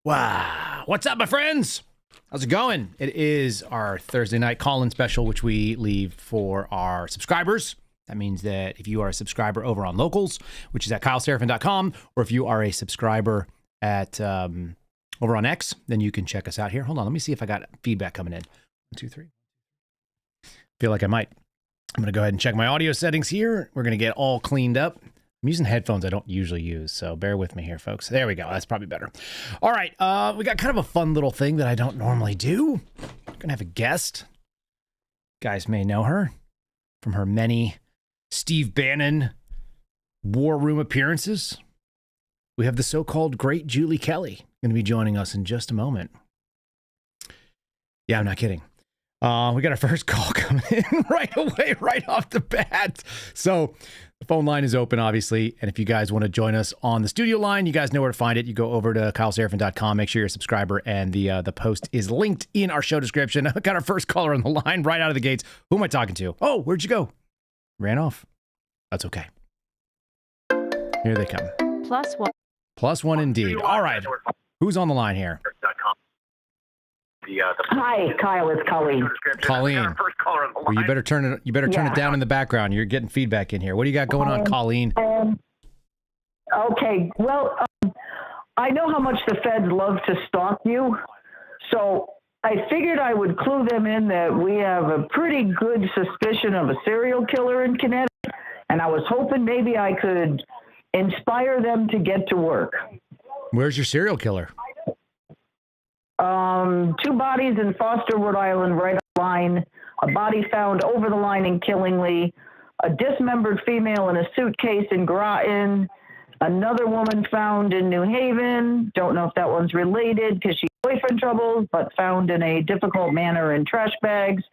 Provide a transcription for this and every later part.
Wow. What's up, my friends? How's it going? It is our Thursday night call-in special, which we leave for our subscribers. That means that if you are a subscriber over on Locals, which is at KyleSerafin.com, or if you are a subscriber at over on X, then you can check us out here. Hold on, let me see if I got feedback coming in. 1, 2, 3. Feel like I might. I'm going to go ahead and check my audio settings here. We're going to get all cleaned up. I'm using headphones I don't usually use, so bear with me here, folks. There we go. That's probably better. All right. We got kind of a fun little thing that I don't normally do. We're going to have a guest. You guys may know her from her many Steve Bannon War Room appearances. We have the so-called Great Julie Kelly going to be joining us in just a moment. Yeah, I'm not kidding. We got our first call coming in right away, right off the bat. So the phone line is open, obviously. And if you guys want to join us on the studio line, you guys know where to find it. You go over to KyleSerafin.com. Make sure you're a subscriber. And the post is linked in our show description. I got our first caller on the line right out of the gates. Who am I talking to? Oh, where'd you go? Ran off. That's okay. Here they come. +1. +1 indeed. All right. Who's on the line here? Hi, Kyle. It's Colleen. Colleen. Well, you better turn it down in the background. You're getting feedback in here. What do you got going on, Colleen? Okay. Well, I know how much the feds love to stalk you, so I figured I would clue them in that we have a pretty good suspicion of a serial killer in Connecticut, and I was hoping maybe I could inspire them to get to work. Where's your serial killer? 2 bodies in Foster, Rhode Island, right on the line. A body found over the line in Killingly. A dismembered female in a suitcase in Groton. Another woman found in New Haven. Don't know if that one's related because she's boyfriend troubles, but found in a difficult manner in trash bags.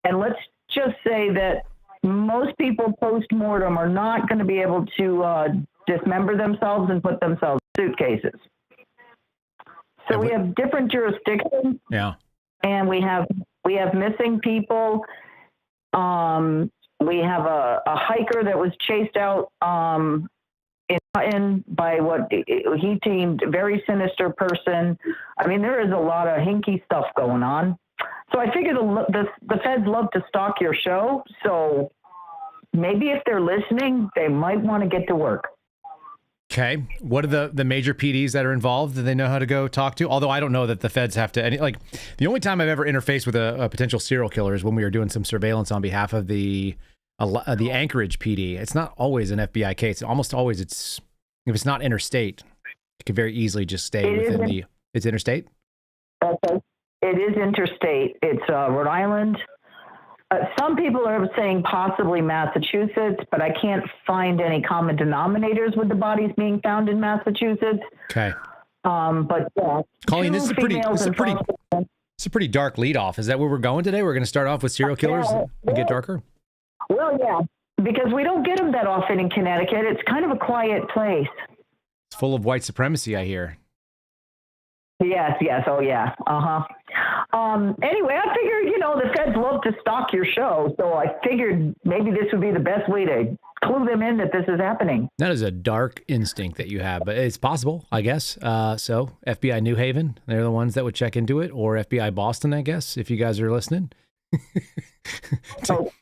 And let's just say that most people post-mortem are not going to be able to dismember themselves and put themselves in suitcases. So we have different jurisdictions. Yeah. And we have missing people. We have a hiker that was chased out in by what he deemed a very sinister person. I mean, there is a lot of hinky stuff going on. So I figure the feds love to stalk your show. So maybe if they're listening, they might want to get to work. Okay. What are the major PDs that are involved that they know how to go talk to? Although I don't know that the feds have to, the only time I've ever interfaced with a potential serial killer is when we were doing some surveillance on behalf of the Anchorage PD. It's not always an FBI case. Almost always if it's not interstate, it could very easily just stay within it's interstate? Okay. It is interstate. It's Rhode Island. Some people are saying possibly Massachusetts, but I can't find any common denominators with the bodies being found in Massachusetts. Okay. But yeah, Colleen, this is a pretty dark lead off. Is that where we're going today? We're going to start off with serial killers and get darker? Well, yeah, because we don't get them that often in Connecticut. It's kind of a quiet place. It's full of white supremacy, I hear. Yes. Oh, yeah. Anyway, I figured, the feds love to stalk your show. So I figured maybe this would be the best way to clue them in that this is happening. That is a dark instinct that you have, but it's possible, I guess. So FBI New Haven, they're the ones that would check into it, or FBI Boston, I guess, if you guys are listening. Well,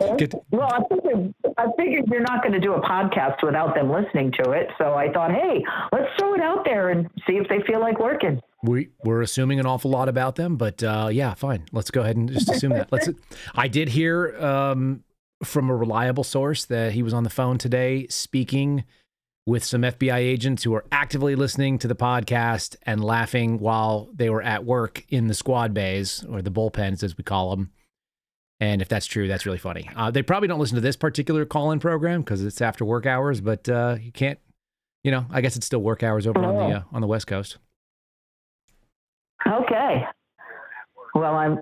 I figured you're not going to do a podcast without them listening to it. So I thought, hey, let's throw it out there and see if they feel like working. We're assuming an awful lot about them, but yeah, fine. Let's go ahead and just assume that. I did hear from a reliable source that he was on the phone today speaking with some FBI agents who are actively listening to the podcast and laughing while they were at work in the squad bays, or the bullpens as we call them. And if that's true, that's really funny. They probably don't listen to this particular call-in program because it's after work hours, but you can't, I guess it's still work hours over on the West Coast. Okay. Well, I'm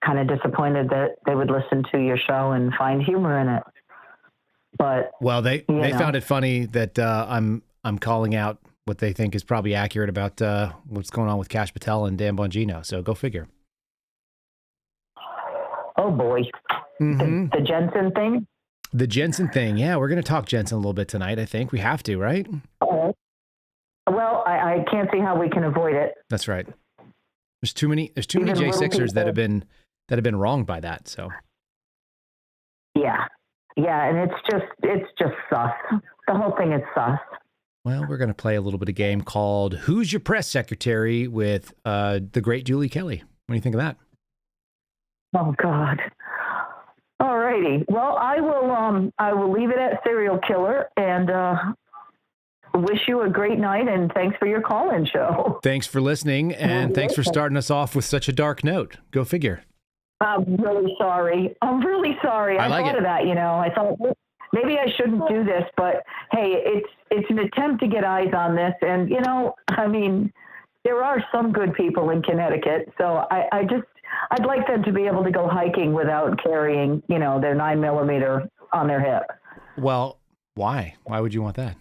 kind of disappointed that they would listen to your show and find humor in it. But they found it funny that I'm calling out what they think is probably accurate about what's going on with Kash Patel and Dan Bongino. So go figure. Oh boy, the Jensen thing. The Jensen thing, yeah, we're going to talk Jensen a little bit tonight. I think we have to, right? Well, I can't can't see how we can avoid it. That's right. There's too many J6ers that have been wronged by that. So yeah, and it's just sus. The whole thing is sus. well, we're going to play a little bit of game called Who's Your Press Secretary with the great Julie Kelly. What do you think of that? Oh God. All righty. Well, I will leave it at serial killer and wish you a great night, and thanks for your call-in show. Thanks for listening, and thanks for starting us off with such a dark note. Go figure. I'm really sorry. I like thought it. of that, I thought maybe I shouldn't do this, but hey, it's an attempt to get eyes on this. And, there are some good people in Connecticut. So I'd like them to be able to go hiking without carrying, their 9mm on their hip. Well, why? Why would you want that?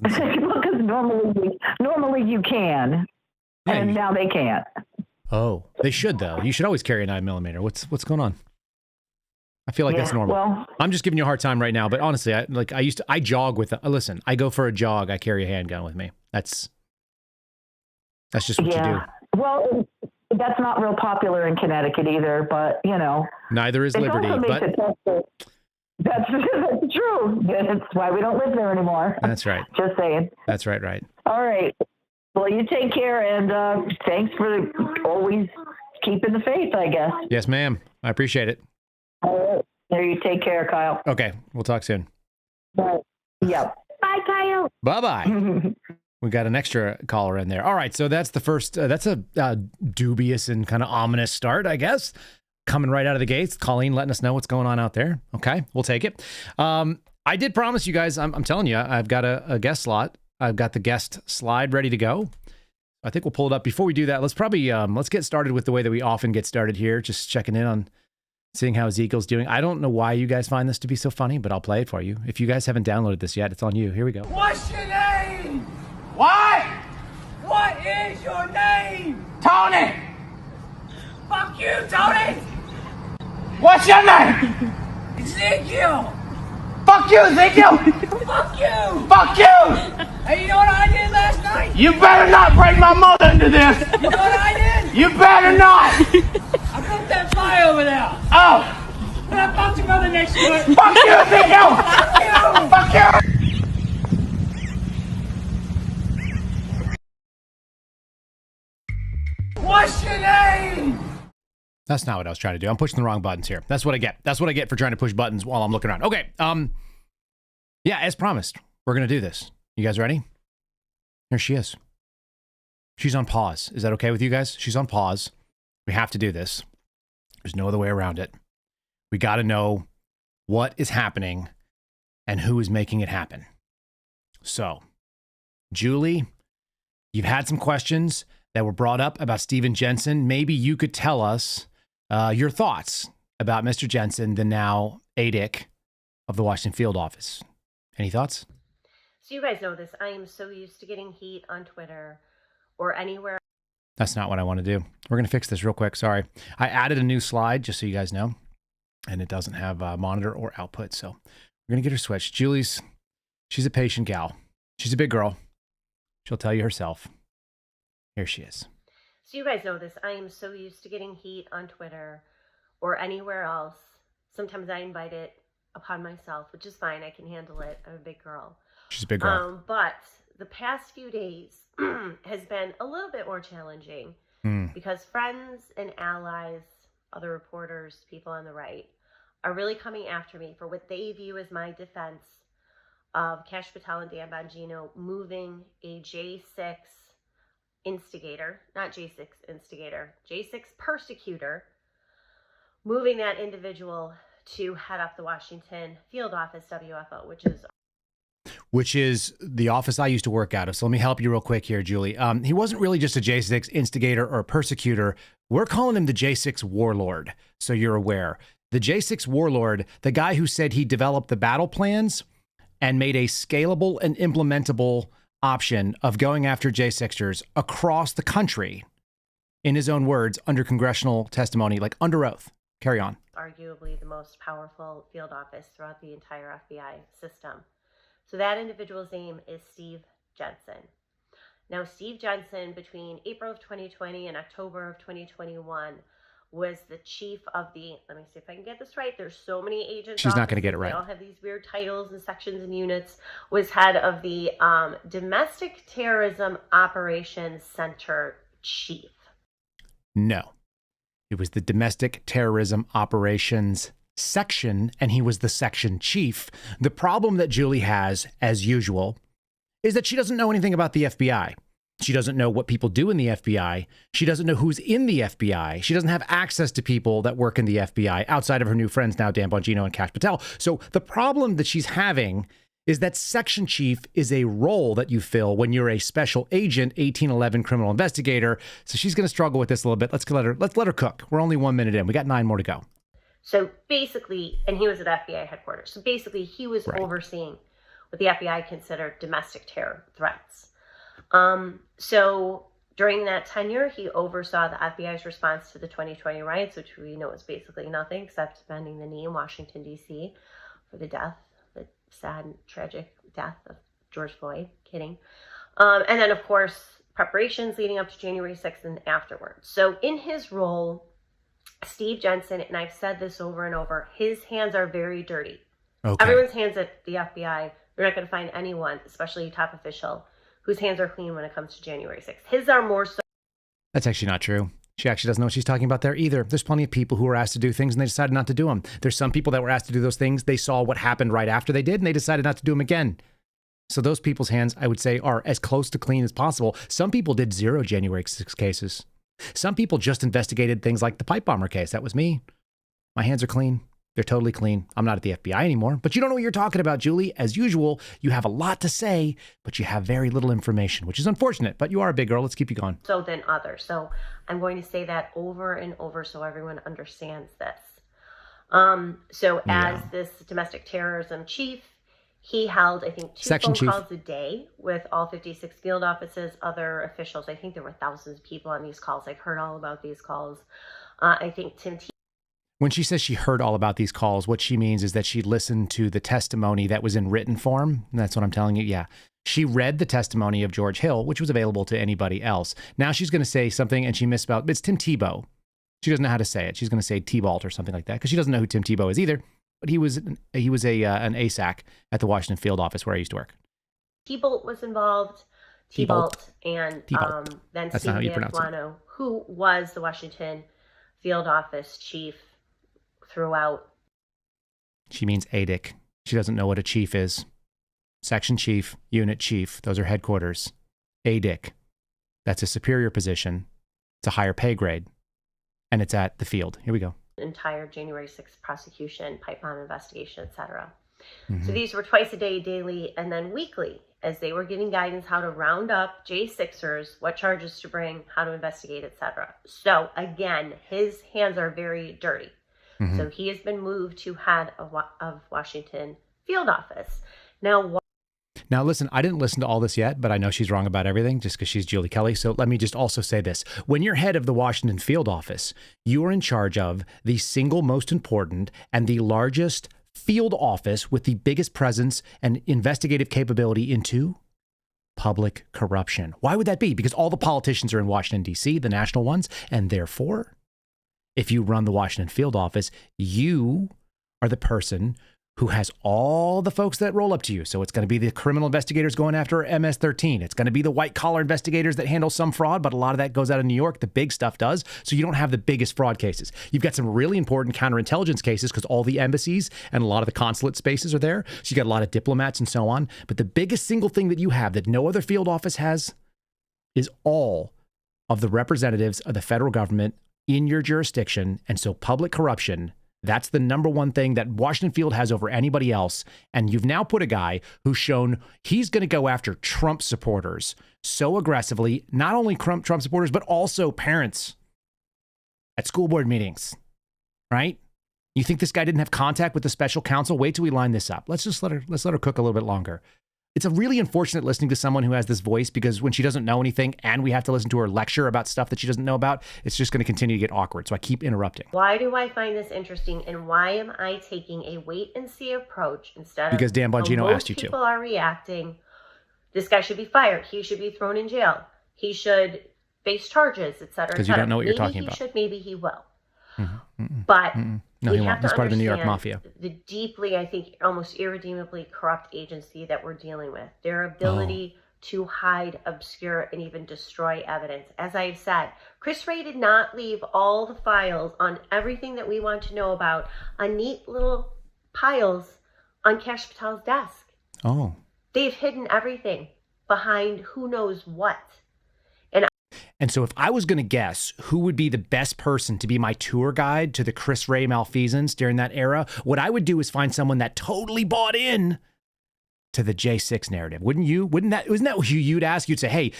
Because normally you can, and now they can't. Oh, they should though. You should always carry a 9mm. What's going on? I feel like that's normal. Well, I'm just giving you a hard time right now, but honestly, I jog with. Listen, I go for a jog. I carry a handgun with me. That's just what you do. Well, that's not real popular in Connecticut either, but Neither is Liberty. That's true. That's why we don't live there anymore. That's right. Just saying. That's right. All right. Well, you take care, and thanks for always keeping the faith, I guess. Yes, ma'am. I appreciate it. All right. There, you take care, Kyle. Okay. We'll talk soon. Yep. Bye, Kyle. Bye-bye. We got an extra caller in there. All right. So that's the first, that's a dubious and kind of ominous start, I guess. Coming right out of the gates. Colleen letting us know what's going on out there. Okay. We'll take it. I did promise you guys, I'm telling you, I've got a guest slot. I've got the guest slide ready to go. I think we'll pull it up. Before we do that, let's probably, let's get started with the way that we often get started here. Just checking in on seeing how Ezekiel's doing. I don't know why you guys find this to be so funny, but I'll play it for you. If you guys haven't downloaded this yet, it's on you. Here we go. What's your name? What? What is your name? Tony. Fuck you, Tony. What's your name? Ezekiel. Fuck you, Ezekiel. Fuck you. Fuck you. Hey, you know what I did last night? You better not bring my mother into this. You know what I did? You better not. I broke that fly over there. Oh. And I fucked your mother next to it. Fuck you, Ezekiel. Fuck you. Fuck you. What's your name? That's not what I was trying to do. I'm pushing the wrong buttons here. That's what I get. That's what I get for trying to push buttons while I'm looking around. Okay. Yeah, as promised, we're going to do this. You guys ready? Here she is. She's on pause. Is that okay with you guys? She's on pause. We have to do this. There's no other way around it. We got to know what is happening and who is making it happen. So, Julie, you've had some questions that were brought up about Steven Jensen. Maybe you could tell us your thoughts about Mr. Jensen, the now ADIC of the Washington field office. Any thoughts? So you guys know this. I am so used to getting heat on Twitter or anywhere. That's not what I want to do. We're going to fix this real quick. Sorry. I added a new slide, just so you guys know, and it doesn't have a monitor or output. So we're going to get her switched. She's a patient gal. She's a big girl. She'll tell you herself. Here she is. So you guys know this. I am so used to getting heat on Twitter or anywhere else. Sometimes I invite it upon myself, which is fine. I can handle it. I'm a big girl. She's a big girl. But the past few days has been a little bit more challenging because friends and allies, other reporters, people on the right, are really coming after me for what they view as my defense of Cash Patel and Dan Bongino moving a J6 instigator, not J6 instigator, J6 persecutor, moving that individual to head up the Washington field office, WFO, which is the office I used to work out of. So let me help you real quick here, Julie. He wasn't really just a J6 instigator or persecutor. We're calling him the J6 warlord, so you're aware. The J6 warlord, the guy who said he developed the battle plans and made a scalable and implementable option of going after J6ers across the country, in his own words, under congressional testimony, like under oath. Carry on. Arguably the most powerful field office throughout the entire FBI system. So that individual's name is Steve Jensen. Now, Steve Jensen, between April of 2020 and October of 2021, was the chief of the, let me see if I can get this right. There's so many agents. She's not going to get it right. They all have these weird titles and sections and units. Was head of the Domestic Terrorism Operations Center chief. No. It was the Domestic Terrorism Operations Section, and he was the section chief. The problem that Julie has, as usual, is that she doesn't know anything about the FBI. She doesn't know what people do in the FBI. She doesn't know who's in the FBI. She doesn't have access to people that work in the FBI outside of her new friends now, Dan Bongino and Kash Patel. So the problem that she's having is that section chief is a role that you fill when you're a special agent, 1811 criminal investigator. So she's going to struggle with this a little bit. Let's let her cook. We're only 1 minute in. We got 9 more to go. So basically, and he was at FBI headquarters. So basically, he was overseeing what the FBI considered domestic terror threats. So during that tenure, he oversaw the FBI's response to the 2020 riots, which we know was basically nothing except bending the knee in Washington, D.C. for the sad and tragic death of George Floyd. Kidding. And then, of course, preparations leading up to January 6th and afterwards. So in his role, Steve Jensen, and I've said this over and over, his hands are very dirty. Okay. Everyone's hands at the FBI, you're not going to find anyone, especially a top official, whose hands are clean when it comes to January 6th. His are more so. That's actually not true. She actually doesn't know what she's talking about there either. There's plenty of people who were asked to do things and they decided not to do them. There's some people that were asked to do those things. They saw what happened right after they did and they decided not to do them again. So those people's hands, I would say, are as close to clean as possible. Some people did 0 January 6 cases. Some people just investigated things like the pipe bomber case. That was me. My hands are clean. They're totally clean. I'm not at the FBI anymore. But you don't know what you're talking about, Julie. As usual, you have a lot to say, but you have very little information, which is unfortunate. But you are a big girl. Let's keep you going. So than others. So I'm going to say that over and over so everyone understands this. As this domestic terrorism chief, he held, I think, 2 Section phone chief. calls a day with all 56 field offices, other officials. I think there were thousands of people on these calls. I've heard all about these calls. I think Tim T. When she says she heard all about these calls, what she means is that she listened to the testimony that was in written form. And that's what I'm telling you. Yeah. She read the testimony of George Hill, which was available to anybody else. Now she's going to say something and she misspelled. It's Tim Tebow. She doesn't know how to say it. She's going to say T-Balt or something like that because she doesn't know who Tim Tebow is either. But he was an ASAC at the Washington field office where I used to work. T-Bolt was involved. T-Bolt. And then That's Steve D'Antuono, who was the Washington field office chief throughout. She means ADIC. She doesn't know what a chief is. Section chief, unit chief. Those are headquarters. ADIC. That's a superior position. It's a higher pay grade. And it's at the field. Here we go. Entire January 6th prosecution, pipe bomb investigation, etc. So these were twice a day, daily, and then weekly, as they were giving guidance how to round up J6ers, what charges to bring, how to investigate, etc. So again, his hands are very dirty. So he has been moved to head of Washington field office. Now, listen, I didn't listen to all this yet, but I know she's wrong about everything just because she's Julie Kelly. So let me just also say this. When you're head of the Washington field office, you are in charge of the single most important and the largest field office with the biggest presence and investigative capability into public corruption. Why would that be? Because all the politicians are in Washington, D.C., the national ones, and therefore, if you run the Washington field office, you are the person who has all the folks that roll up to you. So it's going to be the criminal investigators going after MS-13. It's going to be the white-collar investigators that handle some fraud, but a lot of that goes out of New York. The big stuff does. So you don't have the biggest fraud cases. You've got some really important counterintelligence cases because all the embassies and a lot of the consulate spaces are there. So you got a lot of diplomats and so on. But the biggest single thing that you have that no other field office has is all of the representatives of the federal government in your jurisdiction. And so public corruption, that's the number one thing that Washington Field has over anybody else. And you've now put a guy who's shown he's going to go after Trump supporters so aggressively, not only Trump supporters, but also parents at school board meetings, right? You think this guy didn't have contact with the special counsel? Wait till we line this up. Let's let her cook a little bit longer. It's a really unfortunate listening to someone who has this voice because when she doesn't know anything and we have to listen to her lecture about stuff that she doesn't know about, it's just going to continue to get awkward. So I keep interrupting. Why do I find this interesting and why am I taking a wait and see approach instead because of Dan Bongino asked you to? People are reacting This guy should be fired. He should be thrown in jail. He should face charges, et cetera. Because you don't know what you're talking Maybe about. he should, maybe he will. Mm-mm. But No, we he have won't. to He's part of the New York Mafia. understand the deeply, I think, almost irredeemably corrupt agency that we're dealing with. Their ability to hide, obscure, and even destroy evidence. As I've said, Chris Wray did not leave all the files on everything that we want to know about on neat little piles on Kash Patel's desk. Oh. They've hidden everything behind who knows what. And so if I was going to guess who would be the best person to be my tour guide to the Chris Wray malfeasance during that era, what I would do is find someone that totally bought in to the J6 narrative. Wouldn't you? Wasn't that who you'd ask? You'd say, hey,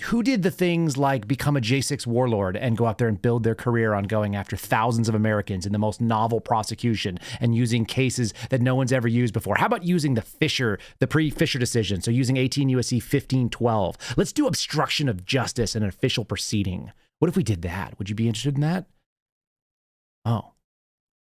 who did the things like become a J6 warlord and go out there and build their career on going after thousands of Americans in the most novel prosecution and using cases that no one's ever used before? How about using the pre-Fisher decision? So using 18 U.S.C. 1512. Let's do obstruction of justice in an official proceeding. What if we did that? Would you be interested in that? Oh.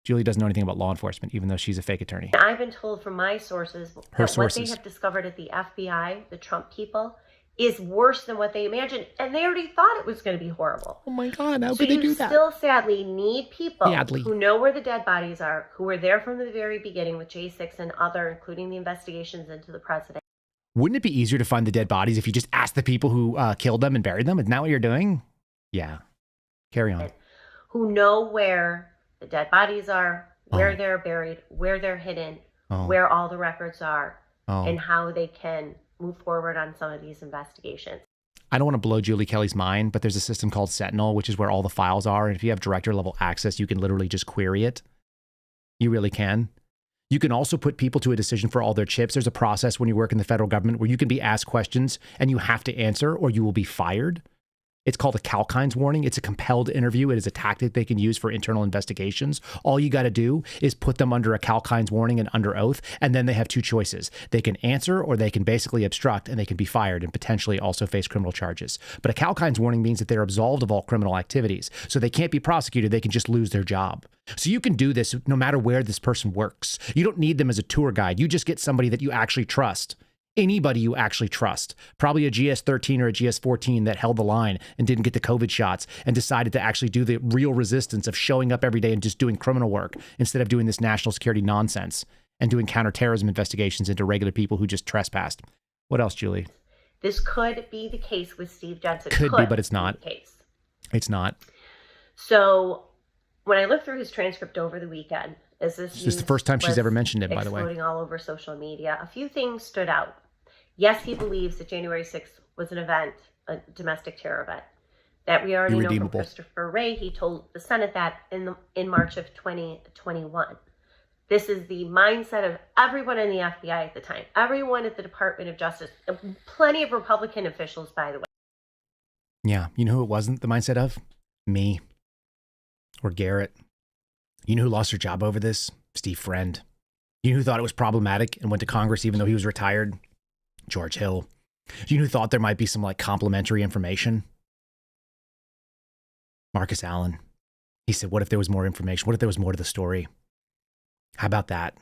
Julie doesn't know anything about law enforcement, even though she's a fake attorney. I've been told from my sources that what they have discovered at the FBI, the Trump people, is worse than what they imagined. And they already thought it was going to be horrible. Oh my God, how could they do that? So you still sadly need people who know where the dead bodies are, who were there from the very beginning with J6 and other, including the investigations into the president. Wouldn't it be easier to find the dead bodies if you just asked the people who killed them and buried them? Isn't that what you're doing? Yeah. Carry on. Who know where the dead bodies are, where they're buried, where they're hidden, where all the records are, and how they can move forward on some of these investigations. I don't want to blow Julie Kelly's mind, but there's a system called Sentinel, which is where all the files are. And if you have director level access, you can literally just query it. You really can. You can also put people to a decision for all their chips. There's a process when you work in the federal government where you can be asked questions and you have to answer or you will be fired. It's called a Kalkine's warning. It's a compelled interview. It is a tactic they can use for internal investigations. All you got to do is put them under a Kalkine's warning and under oath, and then they have two choices. They can answer or they can basically obstruct, and they can be fired and potentially also face criminal charges. But a Kalkine's warning means that they're absolved of all criminal activities, so they can't be prosecuted. They can just lose their job. So you can do this no matter where this person works. You don't need them as a tour guide. You just get somebody that you actually trust. Anybody you actually trust, probably a GS-13 or a GS-14 that held the line and didn't get the COVID shots and decided to actually do the real resistance of showing up every day and just doing criminal work instead of doing this national security nonsense and doing counterterrorism investigations into regular people who just trespassed. What else, Julie? This could be the case with Steve Jensen. Could be, but it's not. It's not. So when I looked through his transcript over the weekend, as this is the first time she's ever mentioned it, by the way. Exploding all over social media, a few things stood out. Yes, he believes that January 6th was an event, a domestic terror event. That we already know from Christopher Wray. He told the Senate that in March of 2021. This is the mindset of everyone in the FBI at the time, everyone at the Department of Justice, plenty of Republican officials, by the way. Yeah, you know who it wasn't the mindset of? Me. Or Garrett. You know who lost her job over this? Steve Friend. You know who thought it was problematic and went to Congress even though he was retired? George Hill. You know who thought there might be some like complimentary information? Marcus Allen. He said, what if there was more information? What if there was more to the story? How about that?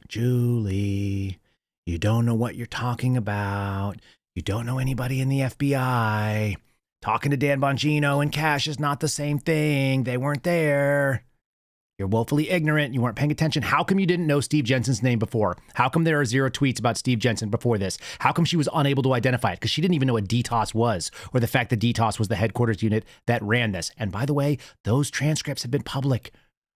Julie, you don't know what you're talking about. You don't know anybody in the FBI. Talking to Dan Bongino and Cash is not the same thing. They weren't there. You're woefully ignorant. You weren't paying attention. How come you didn't know Steve Jensen's name before? How come there are 0 tweets about Steve Jensen before this? How come she was unable to identify it? Because she didn't even know what DTOS was, or the fact that DTOS was the headquarters unit that ran this. And by the way, those transcripts have been public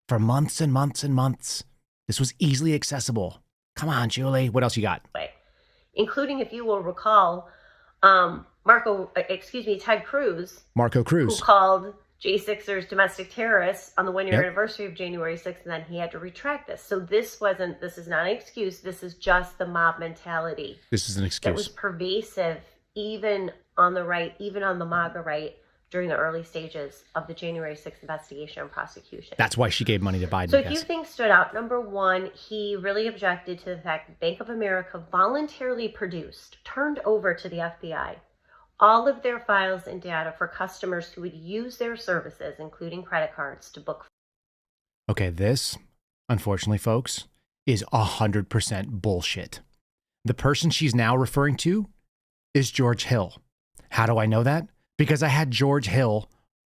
for months and months and months. This was easily accessible. Come on, Julie. What else you got? Including, if you will recall, Ted Cruz. Marco Cruz. Who called J6ers domestic terrorists on the 1-year anniversary of January 6th, and then he had to retract this. So this is not an excuse. This is just the mob mentality. This is an excuse. That was pervasive even on the right, even on the MAGA right, during the early stages of the January 6th investigation and prosecution. That's why she gave money to Biden. So a few things stood out. Number one, he really objected to the fact that Bank of America voluntarily turned over to the FBI, all of their files and data for customers who would use their services, including credit cards, to book. Okay, this, unfortunately, folks, is 100% bullshit. The person she's now referring to is George Hill. How do I know that? Because I had George Hill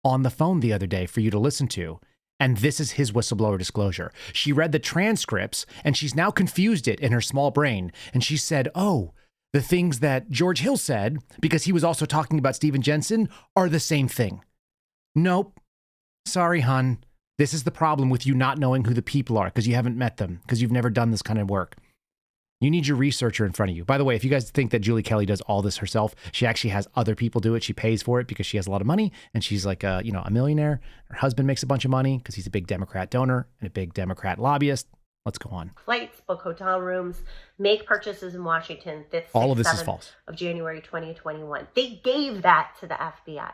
on the phone the other day for you to listen to. And this is his whistleblower disclosure. She read the transcripts and she's now confused it in her small brain. And she said, oh, the things that George Hill said, because he was also talking about Steven Jensen, are the same thing. Nope. Sorry, hun. This is the problem with you not knowing who the people are because you haven't met them, because you've never done this kind of work. You need your researcher in front of you. By the way, if you guys think that Julie Kelly does all this herself, she actually has other people do it. She pays for it because she has a lot of money and she's like a millionaire. Her husband makes a bunch of money because he's a big Democrat donor and a big Democrat lobbyist. Let's go on. Flights, book hotel rooms, make purchases in Washington. 5th, 6th, all of this 7th is false. Of January 2021. They gave that to the FBI.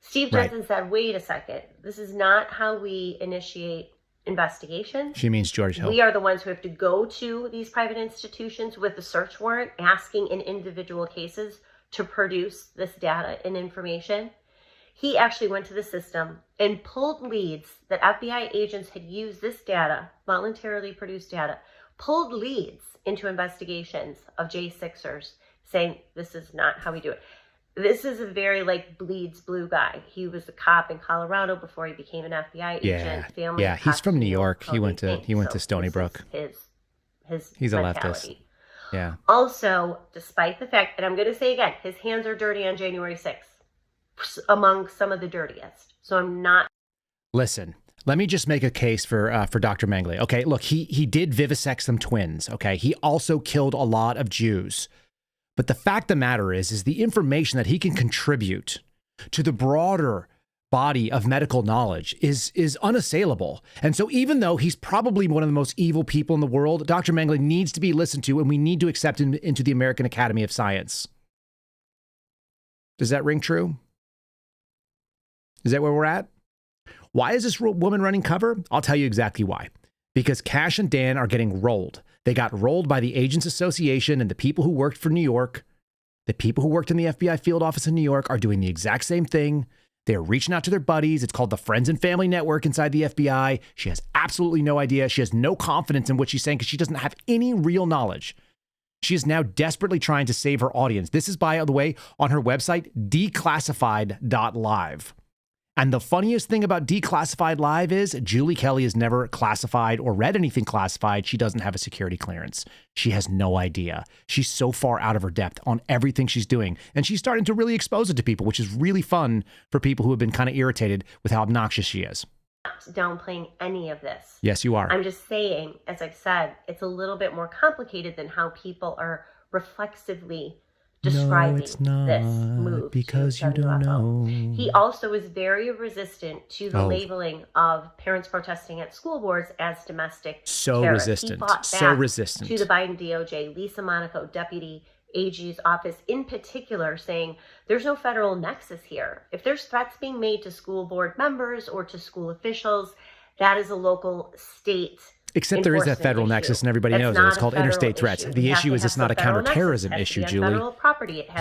Steve Jensen said, wait a second. This is not how we initiate investigations. She means George Hill. We are the ones who have to go to these private institutions with a search warrant, asking in individual cases to produce this data and information. He actually went to the system and pulled leads that FBI agents had used this data, voluntarily produced data, pulled leads into investigations of J6ers, saying this is not how we do it. This is a very bleeds blue guy. He was a cop in Colorado before he became an FBI agent. Family he's from New York. He went to Stony this Brook. He's a mentality. leftist. Yeah. Also, despite the fact, and I'm going to say again, his hands are dirty on January 6th, among some of the dirtiest. So I'm not. Listen, let me just make a case for Dr. Mengele. Okay, look, he did vivisect some twins. Okay, he also killed a lot of Jews. But the fact of the matter is the information that he can contribute to the broader body of medical knowledge is unassailable. And so even though he's probably one of the most evil people in the world, Dr. Mengele needs to be listened to, and we need to accept him into the American Academy of Science. Does that ring true? Is that where we're at? Why is this woman running cover? I'll tell you exactly why. Because Cash and Dan are getting rolled. They got rolled by the Agents Association, and the people who worked for New York, the people who worked in the FBI field office in New York are doing the exact same thing. They're reaching out to their buddies. It's called the Friends and Family Network inside the FBI. She has absolutely no idea. She has no confidence in what she's saying because she doesn't have any real knowledge. She is now desperately trying to save her audience. This is, by the way, on her website, declassified.live. And the funniest thing about Declassified Live is Julie Kelly has never classified or read anything classified. She doesn't have a security clearance. She has no idea. She's so far out of her depth on everything she's doing. And she's starting to really expose it to people, which is really fun for people who have been kind of irritated with how obnoxious she is. Downplaying any of this. Yes, you are. I'm just saying, as I've said, it's a little bit more complicated than how people are reflexively describing this move because you don't know. He also is very resistant to the labeling of parents protesting at school boards as domestic terror. Resistant. He fought so back resistant to the Biden DOJ, Lisa Monaco, Deputy AG's office in particular, saying there's no federal nexus here. If there's threats being made to school board members or to school officials, that is a local state. Except there is that federal nexus, and everybody knows it. It's called interstate threats. The issue is it's not a counterterrorism issue, Julie.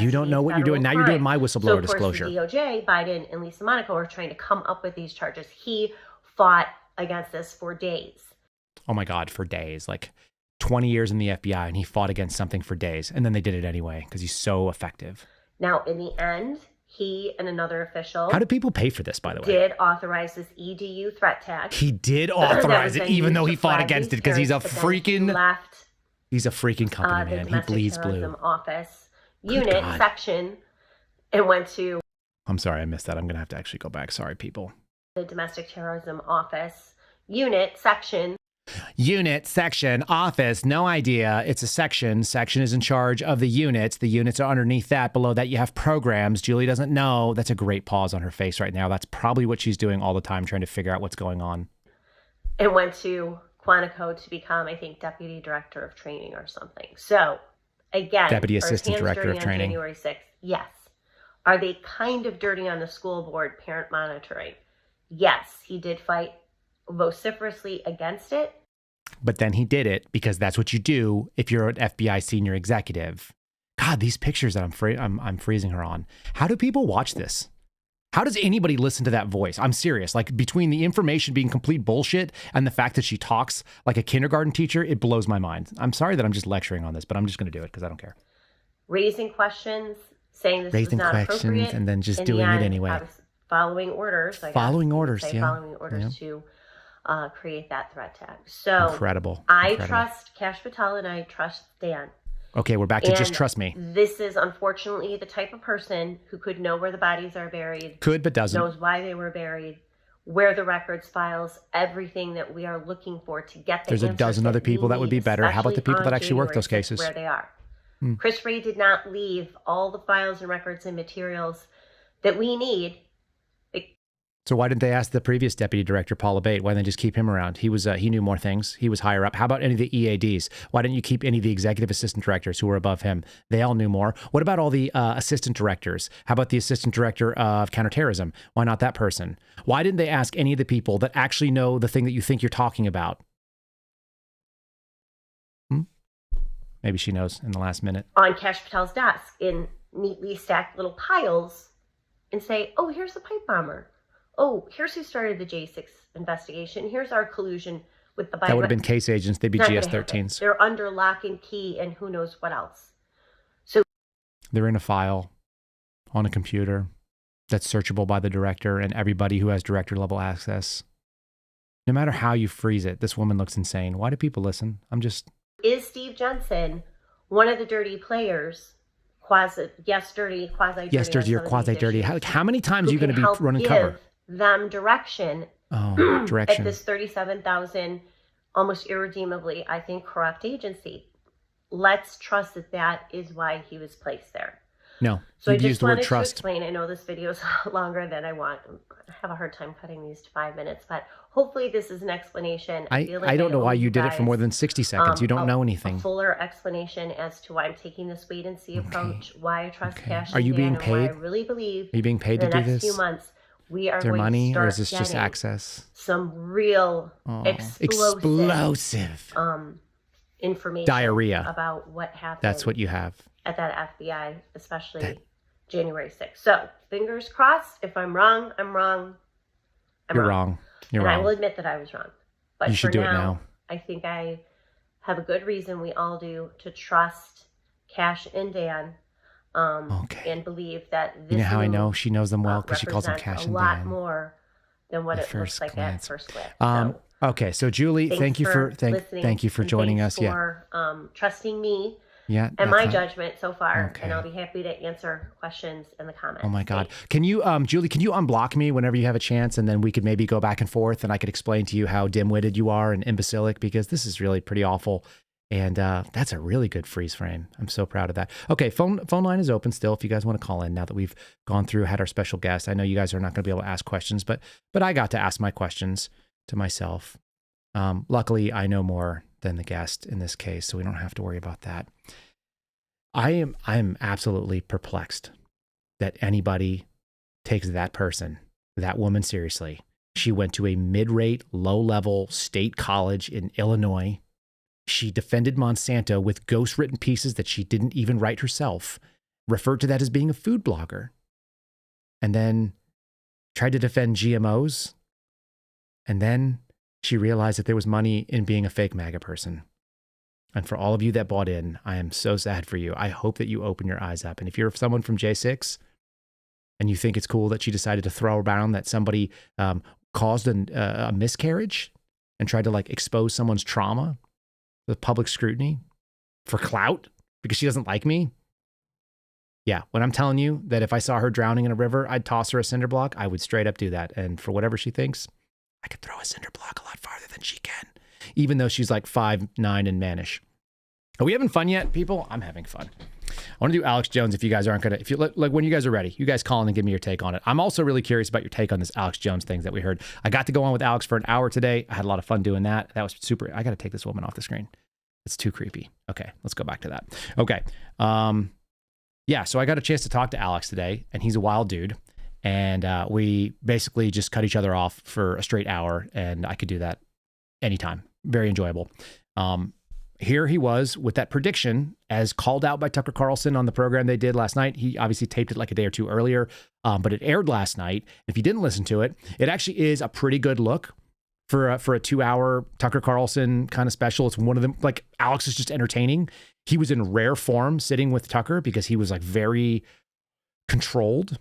You don't know what you're doing. Now you're doing my whistleblower disclosure. The DOJ, Biden, and Lisa Monaco are trying to come up with these charges. He fought against this for days. Oh my God, for days. 20 years in the FBI, and he fought against something for days. And then they did it anyway because he's so effective. Now, in the end, he and another official. How do people pay for this, by the way? Did authorize this EDU threat tag. He did authorize it, even though he fought against it because he's a freaking company man. He bleeds blue. Office unit section and went to. I'm sorry, I missed that. I'm going to have to actually go back. Sorry, people. The domestic terrorism office unit section. Unit, section, office, no idea. It's a section. Section is in charge of the units. The units are underneath that. Below that, you have programs. Julie doesn't know. That's a great pause on her face right now. That's probably what she's doing all the time, trying to figure out what's going on. And went to Quantico to become, I think, deputy director of training or something. So, again, deputy assistant director of training. January 6th, yes. Are they kind of dirty on the school board parent monitoring? Yes, he did fight vociferously against it. But then he did it because that's what you do if you're an FBI senior executive. God, these pictures that I'm freezing her on. How do people watch this? How does anybody listen to that voice? I'm serious. Like, between the information being complete bullshit and the fact that she talks like a kindergarten teacher, it blows my mind. I'm sorry that I'm just lecturing on this, but I'm just going to do it because I don't care. Raising questions, saying this Raising was not questions appropriate, and then just in doing the it end, anyway. I was following orders. I guess Following you would orders, say, yeah. following orders to create that threat tag. So Incredible. I trust Cash Patel and I trust Dan. Okay, we're back to just trust me. This is unfortunately the type of person who could know where the bodies are buried. Could, but doesn't. Knows why they were buried, where the records, files, everything that we are looking for to get the There's a answers dozen other people that would be better. How about the people that actually work those January 6th, cases? where they are. Chris Ray did not leave all the files and records and materials that we need. So why didn't they ask the previous deputy director, Paul Abate? Why didn't they just keep him around? He knew more things. He was higher up. How about any of the EADs? Why didn't you keep any of the executive assistant directors who were above him? They all knew more. What about all the assistant directors? How about the assistant director of counterterrorism? Why not that person? Why didn't they ask any of the people that actually know the thing that you think you're talking about? Maybe she knows in the last minute. On Cash Patel's desk in neatly stacked little piles and say, oh, here's the pipe bomber. Oh, here's who started the J6 investigation. Here's our collusion with the Biden. That would have been case agents. They'd be GS-13s. They're under lock and key and who knows what else. So they're in a file on a computer that's searchable by the director and everybody who has director level access. No matter how you freeze it, this woman looks insane. Why do people listen? Is Steve Jensen one of the dirty players? Dirty, quasi-dirty. Yes, dirty or quasi-dirty. How many times are you going to be running cover? Them direction. Direction. At this 37,000, almost irredeemably, I think, corrupt agency. Let's trust that is why he was placed there. No, so I just just the word wanted trust. To explain. I know this video is longer than I want. I have a hard time cutting these to 5 minutes, but hopefully this is an explanation. I don't know why you did it for more than 60 seconds. You don't know anything. A fuller explanation as to why I'm taking this wait and see approach, why I trust Cash. Are you being paid? I really believe. Are you being paid to do this? In the next few months, we are is there going money, to start or is this just access? Some real explosive information. Diarrhea about what happened. That's what you have at that FBI, especially January 6th. So fingers crossed. If I'm wrong, I'm wrong. You're wrong. You're wrong. I will admit that I was wrong. But you should do it now. I think I have a good reason, we all do, to trust Cash and Dan. And believe that this. You know how I know she knows them well? Because she calls them Cash and Dan. A lot more than what it looks like at first glance. Okay, so Julie, thank you for joining us. For trusting me. Yeah, and my judgment so far, and I'll be happy to answer questions in the comments. Oh my God. Can you, Julie, can you unblock me whenever you have a chance, and then we could maybe go back and forth and I could explain to you how dim-witted you are and imbecilic, because this is really pretty awful. And that's a really good freeze frame. I'm so proud of that. Okay, phone line is open still if you guys want to call in now that we've gone through, had our special guest. I know you guys are not going to be able to ask questions, but I got to ask my questions to myself. Luckily, I know more than the guest in this case, so we don't have to worry about that. I am absolutely perplexed that anybody takes that person, that woman, seriously. She went to a mid-rate, low-level state college in Illinois. She defended Monsanto with ghost-written pieces that she didn't even write herself, referred to that as being a food blogger, and then tried to defend GMOs. And then she realized that there was money in being a fake MAGA person. And for all of you that bought in, I am so sad for you. I hope that you open your eyes up. And if you're someone from J6 and you think it's cool that she decided to throw around that somebody caused a miscarriage and tried to like expose someone's trauma with public scrutiny for clout because she doesn't like me. Yeah, when I'm telling you that if I saw her drowning in a river, I'd toss her a cinder block, I would straight up do that. And for whatever she thinks, I could throw a cinder block a lot farther than she can, even though she's like 5'9" and mannish. Are we having fun yet, people? I'm having fun. I want to do Alex Jones if you guys aren't going to, if you like when you guys are ready, you guys call in and give me your take on it. I'm also really curious about your take on this Alex Jones thing that we heard. I got to go on with Alex for an hour today. I had a lot of fun doing that. That was super. I got to take this woman off the screen. It's too creepy. Okay, let's go back to that. Okay. Yeah, so I got a chance to talk to Alex today, and he's a wild dude. And we basically just cut each other off for a straight hour, and I could do that anytime. Very enjoyable. here he was with that prediction as called out by Tucker Carlson on the program they did last night. He obviously taped it like a day or two earlier, but it aired last night. If you didn't listen to it, it actually is a pretty good look for a 2-hour Tucker Carlson kind of special. It's one of them. Like, Alex is just entertaining. He was in rare form sitting with Tucker because he was like very controlled.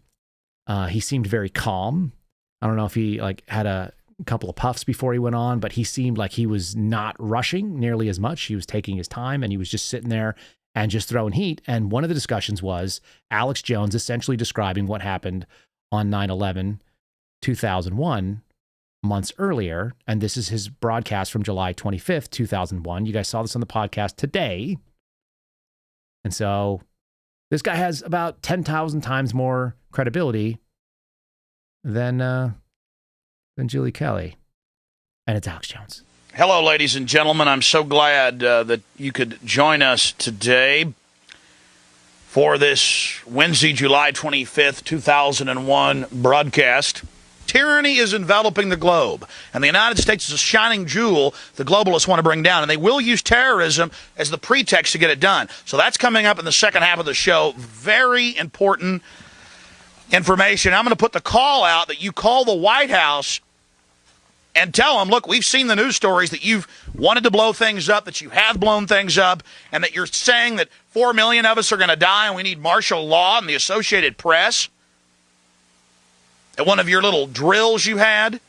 He seemed very calm. I don't know if he like had a couple of puffs before he went on, but he seemed like he was not rushing nearly as much. He was taking his time and he was just sitting there and just throwing heat. And one of the discussions was Alex Jones essentially describing what happened on 9/11/2001 months earlier. And this is his broadcast from July 25th, 2001. You guys saw this on the podcast today. And so this guy has about 10,000 times more credibility than Julie Kelly. And it's Alex Jones. Hello, ladies and gentlemen. I'm so glad that you could join us today for this Wednesday, July 25th, 2001 broadcast. Tyranny is enveloping the globe, and the United States is a shining jewel the globalists want to bring down, and they will use terrorism as the pretext to get it done. So that's coming up in the second half of the show. Very important information. I'm going to put the call out that you call the White House and tell them, look, we've seen the news stories that you've wanted to blow things up, that you have blown things up, and that you're saying that 4 million of us are going to die and we need martial law and the Associated Press at one of your little drills you had,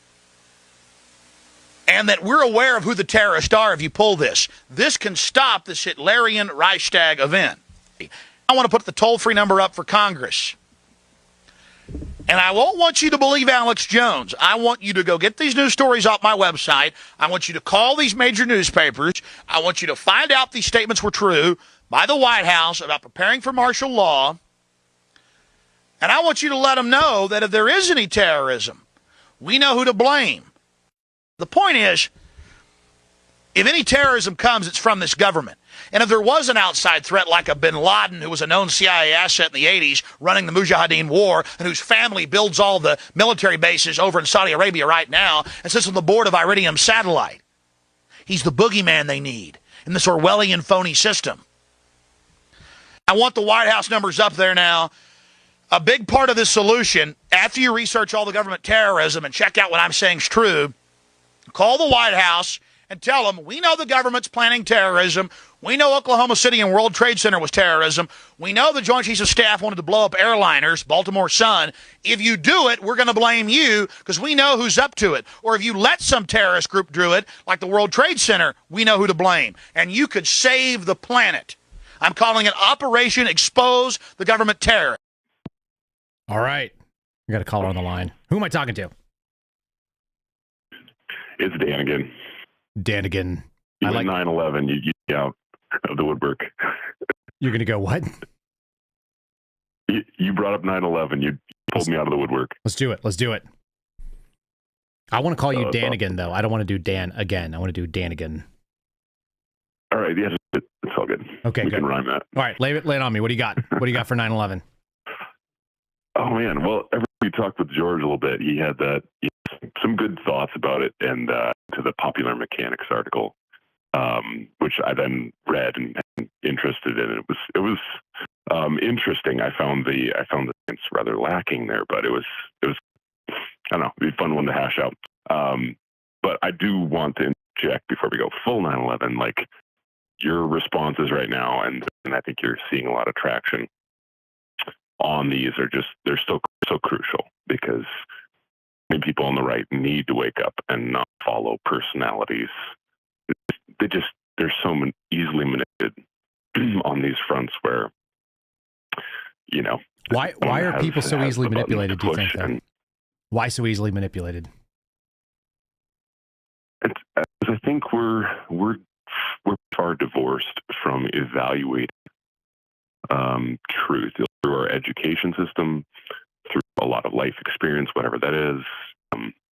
and that we're aware of who the terrorists are if you pull this. This can stop this Hitlerian Reichstag event. I want to put the toll-free number up for Congress. And I won't want you to believe Alex Jones. I want you to go get these news stories off my website. I want you to call these major newspapers. I want you to find out these statements were true by the White House about preparing for martial law. And I want you to let them know that if there is any terrorism, we know who to blame. The point is, if any terrorism comes, it's from this government. And if there was an outside threat like a bin Laden, who was a known CIA asset in the 80s, running the Mujahideen war, and whose family builds all the military bases over in Saudi Arabia right now, and sits on the board of Iridium Satellite. He's the boogeyman they need in this Orwellian phony system. I want the White House numbers up there now. A big part of this solution, after you research all the government terrorism and check out what I'm saying is true, call the White House and tell them, we know the government's planning terrorism. We know Oklahoma City and World Trade Center was terrorism. We know the Joint Chiefs of Staff wanted to blow up airliners, Baltimore Sun. If you do it, we're going to blame you because we know who's up to it. Or if you let some terrorist group do it, like the World Trade Center, we know who to blame. And you could save the planet. I'm calling it Operation Expose the Government Terror. All right. I got a caller on the line. Who am I talking to? It's Dan again. Dan again. You went 9/11. You out of the woodwork. You're going to go what? You brought up 9/11. You pulled me out of the woodwork. Let's do it. Let's do it. I want to call you Dan again, though. I don't want to do Dan again. I want to do Dan again. All right. Yeah, it's all good. Okay, we good. can rhyme that. All right. Lay it on me. What do you got? What do you got for 9/11? Oh, man. Well, we talked with George a little bit. He had some good thoughts about it, and to the Popular Mechanics article, which I then read and interested in. It was interesting. I found the sense rather lacking there, but it was I don't know, it'd be a fun one to hash out. But I do want to interject before we go full 9/11. Like, your responses right now, and I think you're seeing a lot of traction on these, they're so crucial, because many people on the right need to wake up and not follow personalities. They're so easily manipulated on these fronts where, why are people so easily manipulated, do you think, though? Why so easily manipulated? I think we're far divorced from evaluating truth through our education system, through a lot of life experience, whatever that is,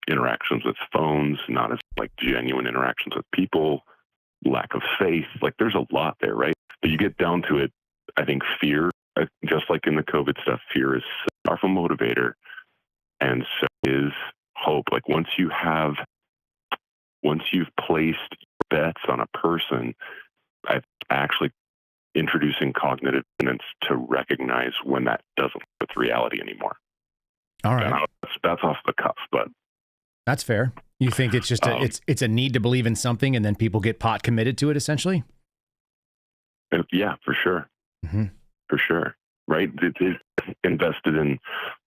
interactions with phones, not as like genuine interactions with people, lack of faith. Like, there's a lot there, right? But you get down to it, I think fear, just like in the COVID stuff, fear is a powerful motivator, and so is hope. Like, once you've placed your bets on a person, I actually introducing cognitive dissonance to recognize when that doesn't fit with reality anymore. All right. That's off the cuff, but that's fair. You think it's just it's a need to believe in something, and then people get pot committed to it, essentially? Yeah, for sure. Mm-hmm. For sure. Right? It's invested in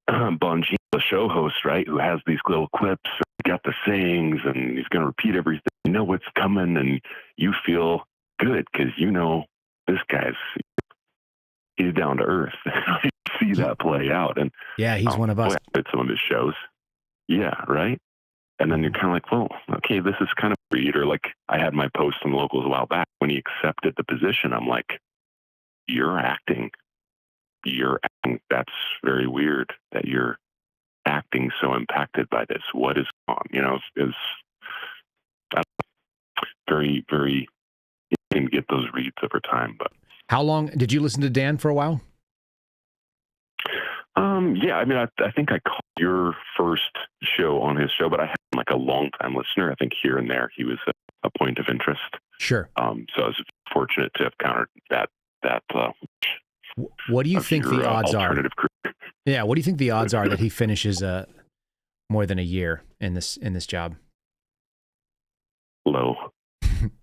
Bongino, the show host, right? Who has these little clips, got the sayings, and he's going to repeat everything. You know what's coming, and you feel good because you know this he's down to earth. You see that play out. And yeah, he's one of us. At some of his shows. Yeah, right? And then you're kind of like, well, okay, this is kind of weird. Or like I had my post on Locals a while back when he accepted the position. I'm like, you're acting. That's very weird that you're acting so impacted by this. What is on? You know, is very, very, you can get those reads over time. But how long did you listen to Dan for a while? Yeah, I mean, I think I caught your first show on his show, but I had like a long time listener. I think here and there he was a point of interest. Sure. So I was fortunate to have countered that. What do you think the odds are? Yeah, what do you think the odds are that he finishes more than a year in this job? Low,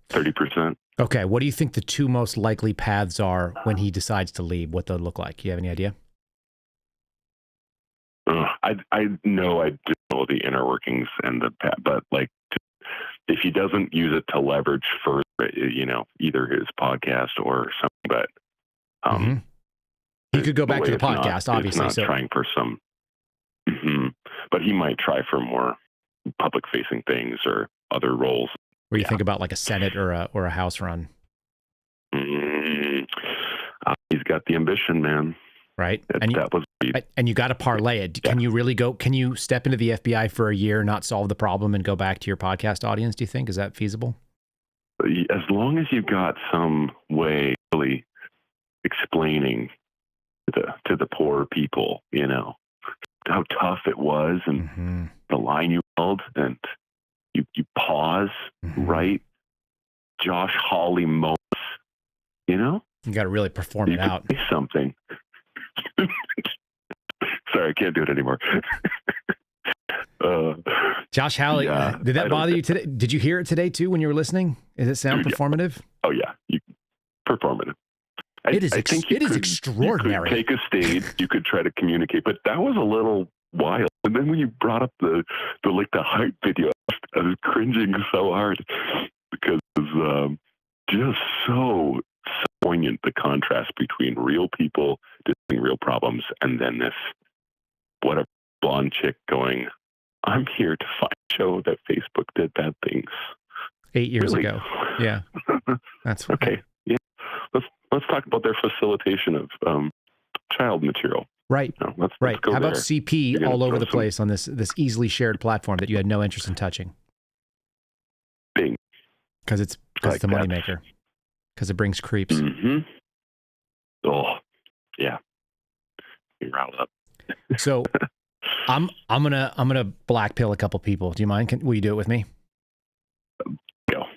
30%. Okay, what do you think the two most likely paths are when he decides to leave? What they'll look like? Do you have any idea? I know I do know the inner workings and but like if he doesn't use it to leverage further, you know, either his podcast or something, but he could go back to the podcast, obviously. He's not trying for some, but he might try for more public-facing things or other roles. Where you think about like a Senate or a House run. He's got the ambition, man. Right. And you got to parlay it. Yeah. Can you really can you step into the FBI for a year, not solve the problem, and go back to your podcast audience? Do you think? Is that feasible? As long as you've got some way really explaining to the poor people, you know, how tough it was and the line you held, and you pause, right? Josh Hawley moments, you know? You got to really perform it out. Say something. Sorry, I can't do it anymore. Josh Hawley, did that bother you today? Did you hear it today too when you were listening? Does it sound performative? Oh yeah, performative. It is extraordinary. You could take a stage, you could try to communicate, but that was a little wild. And then when you brought up the hype video, I was cringing so hard because just so poignant, the contrast between real people doing real problems and then this whatever blonde chick going, I'm here to show that Facebook did bad things 8 years ago. Yeah, that's okay. Yeah, let's talk about their facilitation of child material. Right. No, let's go. How about CP all over the place on this easily shared platform that you had no interest in touching? Bing. Because it's the moneymaker. Because it brings creeps. Oh, yeah. You riled up. So I'm gonna black pill a couple people. Do you mind? Will you do it with me?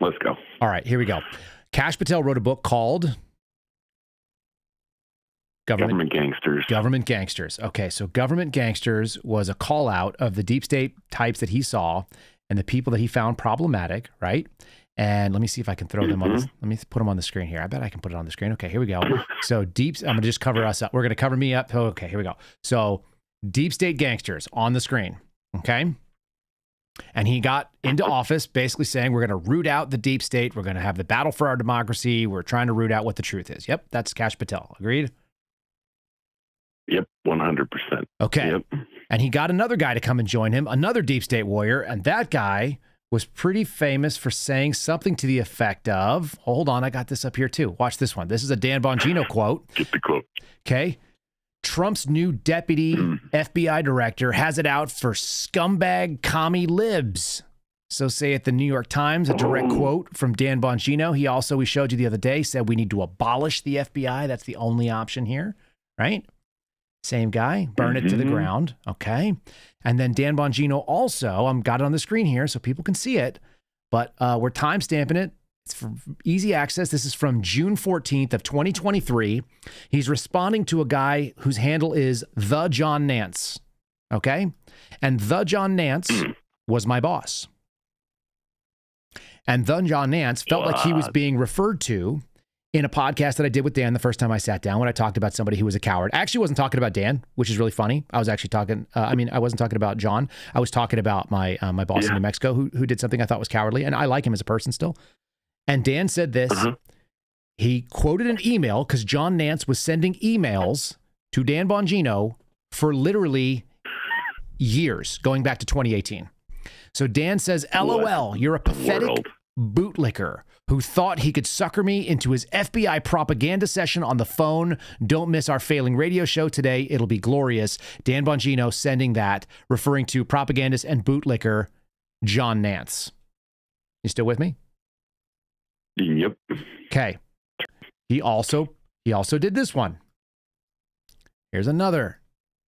Let's go. All right, here we go. Kash Patel wrote a book called Government Gangsters. Government Gangsters. Okay, so Government Gangsters was a call out of the deep state types that he saw and the people that he found problematic, right? And let me see if I can throw them on this. Let me put them on the screen here. I bet I can put it on the screen. Okay, here we go. So I'm going to just cover us up. We're going to cover me up. Okay, here we go. So deep state gangsters on the screen. Okay. And he got into office basically saying, we're going to root out the deep state. We're going to have the battle for our democracy. We're trying to root out what the truth is. Yep. That's Kash Patel. Agreed? Yep. 100%. Okay. Yep. And he got another guy to come and join him, another deep state warrior. And that guy was pretty famous for saying something to the effect of, hold on, I got this up here too. Watch this one. This is a Dan Bongino quote. Get the quote. Okay. Trump's new deputy FBI director has it out for scumbag commie libs. So say at the New York Times, a direct quote from Dan Bongino. He also, we showed you the other day, said we need to abolish the FBI. That's the only option here, right? Same guy, burn it to the ground. Okay. And then Dan Bongino also, I've got it on the screen here so people can see it, but we're time stamping it. It's for easy access. This is from June 14th of 2023. He's responding to a guy whose handle is The John Nance. Okay? And The John Nance was my boss. And The John Nance felt like he was being referred to in a podcast that I did with Dan the first time I sat down when I talked about somebody who was a coward. I actually wasn't talking about Dan, which is really funny. I was actually talking, I wasn't talking about John. I was talking about my my boss in New Mexico who did something I thought was cowardly, and I like him as a person still. And Dan said this. He quoted an email because John Nance was sending emails to Dan Bongino for literally years, going back to 2018. So Dan says, LOL, you're a pathetic bootlicker who thought he could sucker me into his FBI propaganda session on the phone. Don't miss our failing radio show today. It'll be glorious. Dan Bongino sending that, referring to propagandist and bootlicker John Nance. You still with me? Yep. Okay. He also did this one. Here's another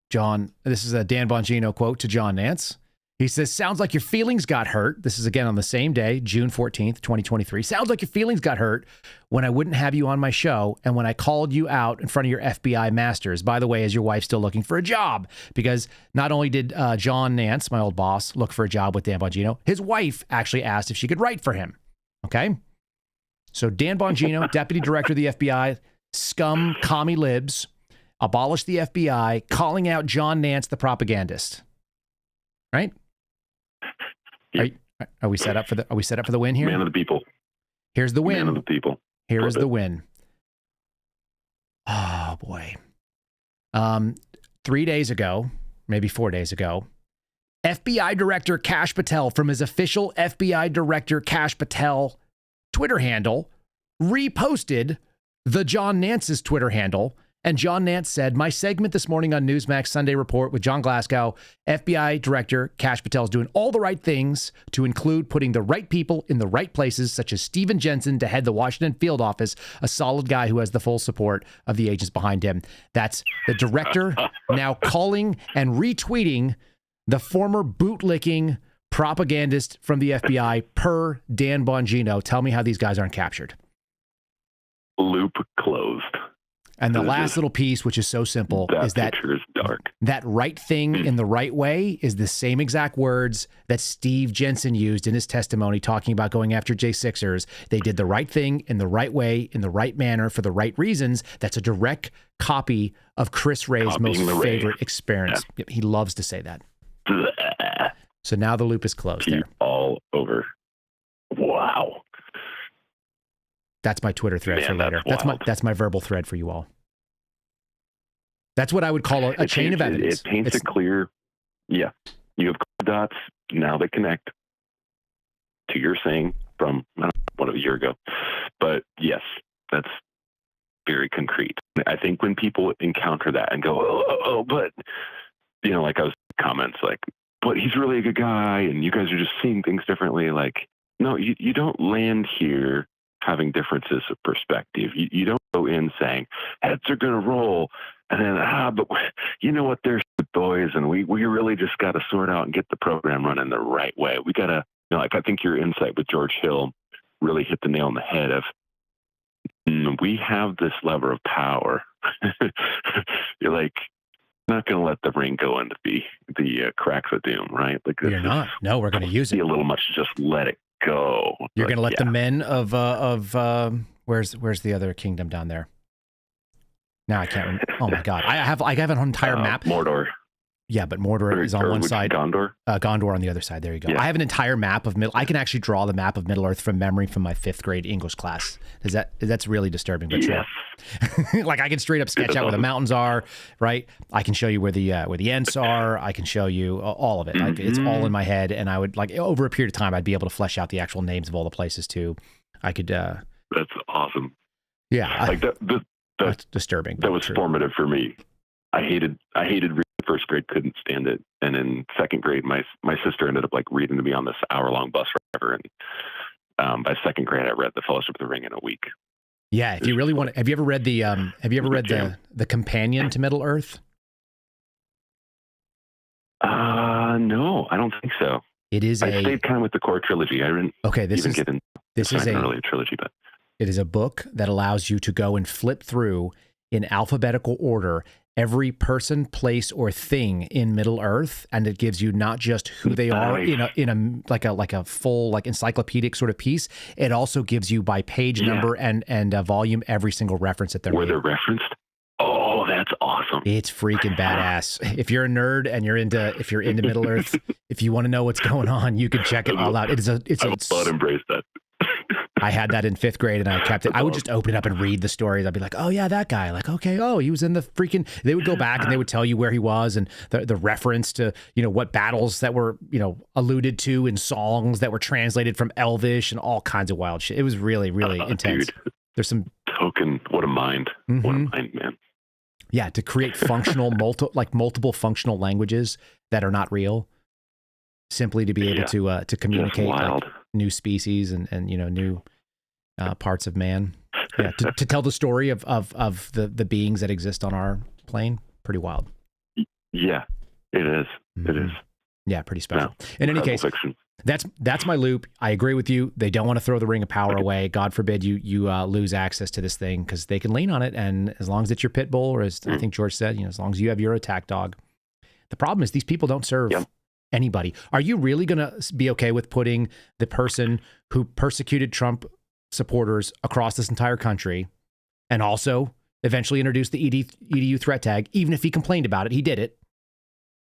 John. This is a Dan Bongino quote to John Nance. He says, sounds like your feelings got hurt. This is again on the same day, June 14th, 2023. Sounds like your feelings got hurt when I wouldn't have you on my show and when I called you out in front of your FBI masters. By the way, is your wife still looking for a job? Because not only did John Nance, my old boss, look for a job with Dan Bongino, his wife actually asked if she could write for him. Okay? So Dan Bongino, deputy director of the FBI, scum, commie libs, abolished the FBI, calling out John Nance, the propagandist. Right? Are we set up for the win here? Man of the people. Here's the win. Man of the people. Here is the win. Oh boy. 3 days ago, maybe 4 days ago, FBI Director Kash Patel from his official FBI Director Kash Patel Twitter handle reposted the John Nance's Twitter handle. And John Nance said, my segment this morning on Newsmax Sunday Report with John Glasgow, FBI Director Kash Patel is doing all the right things to include putting the right people in the right places, such as Stephen Jensen to head the Washington field office, a solid guy who has the full support of the agents behind him. That's the director now calling and retweeting the former bootlicking propagandist from the FBI per Dan Bongino. Tell me how these guys aren't captured. Loop closed. And the last little piece, which is so simple, is that picture is dark. That right thing in the right way is the same exact words that Steve Jensen used in his testimony talking about going after J6ers. They did the right thing in the right way, in the right manner, for the right reasons. That's a direct copy of Chris Ray's most favorite experience. Yeah. He loves to say that. So now the loop is closed there. All over. Wow. That's my Twitter thread for later. That's my verbal thread for you all. That's what I would call a chain of evidence. It paints a clear, you have dots, now they connect to your saying from a year ago. But yes, that's very concrete. I think when people encounter that and go, but, like I was comments like, but he's really a good guy and you guys are just seeing things differently. Like, no, you don't land here having differences of perspective. You don't go in saying heads are going to roll and then, but you know what, they're boys and we really just got to sort out and get the program running the right way. We got to, I think your insight with George Hill really hit the nail on the head of we have this lever of power. You're like, not going to let the ring go into the cracks of doom, right? Like you're not. No, we're going to use it. A little much to just let it go. You're going to let the men of where's the other kingdom down there? Now I can't remember. Oh my God. I have an entire map. Mordor. Yeah, but Mordor is on one side. Gondor? Gondor on the other side. There you go. Yeah. I have an entire map of I can actually draw the map of Middle Earth from memory from my 5th grade English class. That's really disturbing, but true. Like I can straight up sketch out where the mountains are, right? I can show you where the Ents are. I can show you all of it. Like it's all in my head, and I would like over a period of time I'd be able to flesh out the actual names of all the places too. I could. That's awesome. Yeah, like that's disturbing. That was formative for me. I hated reading. First grade, couldn't stand it, and in second grade, my sister ended up like reading to me on this hour-long bus ride, and by second grade, I read The Fellowship of the Ring in a week. Yeah, if you really want to, have you ever read the companion to Middle Earth? No, I don't think so. It is I stayed kind of with the core trilogy. I didn't get in. This is an earlier trilogy, but it is a book that allows you to go and flip through in alphabetical order every person, place, or thing in Middle Earth, and it gives you not just who they are in a full like encyclopedic sort of piece. It also gives you by page number and volume every single reference that they're they're referenced. Oh, that's awesome! It's freaking badass. If you're a nerd and you're into Middle Earth, if you want to know what's going on, you can check it all out. I would embrace that. I had that in 5th grade and I kept it. I would just open it up and read the stories. I'd be like, oh yeah, that guy. Like, okay, oh, he was in the freaking, they would go back and they would tell you where he was and the reference to, what battles that were, alluded to in songs that were translated from Elvish and all kinds of wild shit. It was really, really intense. Dude, there's some token. What a mind. Mm-hmm. What a mind, man. Yeah. To create functional, multiple functional languages that are not real, simply to be able to communicate like new species and new parts of man. Yeah, to tell the story of the beings that exist on our plane. Pretty wild. Yeah, it is. Mm-hmm. It is. Yeah, pretty special. In any case, fiction. That's my loop. I agree with you. They don't want to throw the Ring of Power away. God forbid you lose access to this thing, because they can lean on it. And as long as it's your pit bull, or as I think George said, as long as you have your attack dog. The problem is these people don't serve anybody. Are you really going to be okay with putting the person who persecuted Trump supporters across this entire country and also eventually introduced the EDU threat tag, even if he complained about it, he did it,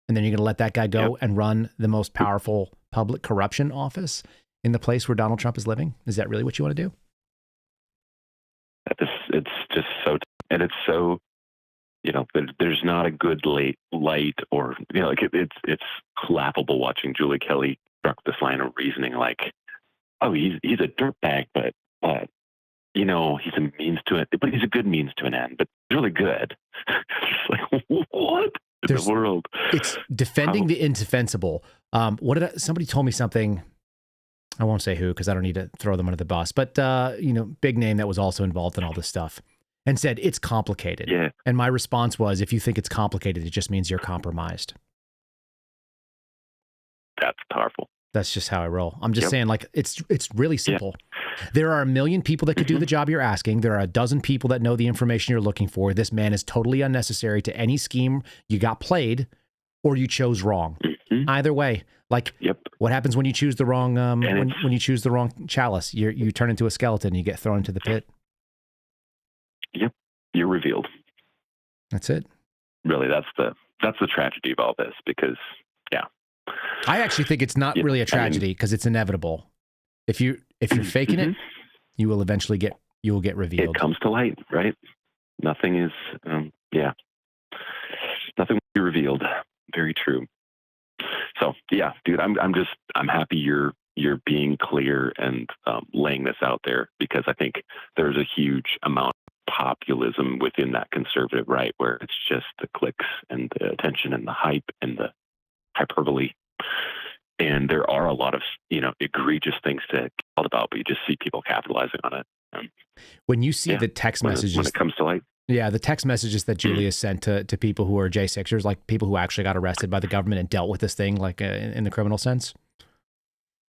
and then you're going to let that guy go and run the most powerful public corruption office in the place where Donald Trump is living? Is that really what you want to do? It's just so, and it's so, there's not a good light or, it's laughable watching Julie Kelly struck this line of reasoning like, oh, he's a dirtbag, but he's a means to it, but he's a good means to an end, but really good. It's like, what in the world? It's defending the indefensible. Somebody told me something. I won't say who, because I don't need to throw them under the bus, but big name that was also involved in all this stuff, and said it's complicated. Yeah. And my response was, if you think it's complicated, it just means you're compromised. That's powerful. That's just how I roll. I'm just saying, like, it's really simple. Yeah. There are 1 million people that could do the job you're asking. There are 12 people that know the information you're looking for. This man is totally unnecessary to any scheme you got played or you chose wrong. Mm-hmm. Either way, like, what happens when you choose the wrong when you choose the wrong chalice? You turn into a skeleton. You get thrown into the pit. Yep, you're revealed. That's it. Really, that's the tragedy of all this, because I actually think it's not really a tragedy, because it's inevitable. If you're faking it, you will eventually get revealed. It comes to light, right? Nothing is, nothing will be revealed. Very true. So yeah, dude, I'm happy you're being clear and laying this out there, because I think there's a huge amount of populism within that conservative right, where it's just the clicks and the attention and the hype and the hyperbole. And there are a lot of, egregious things to get called about, but you just see people capitalizing on it. When you see the text messages, when it comes to light. Yeah, the text messages that Julia sent to people who are J6ers, like people who actually got arrested by the government and dealt with this thing, like in the criminal sense.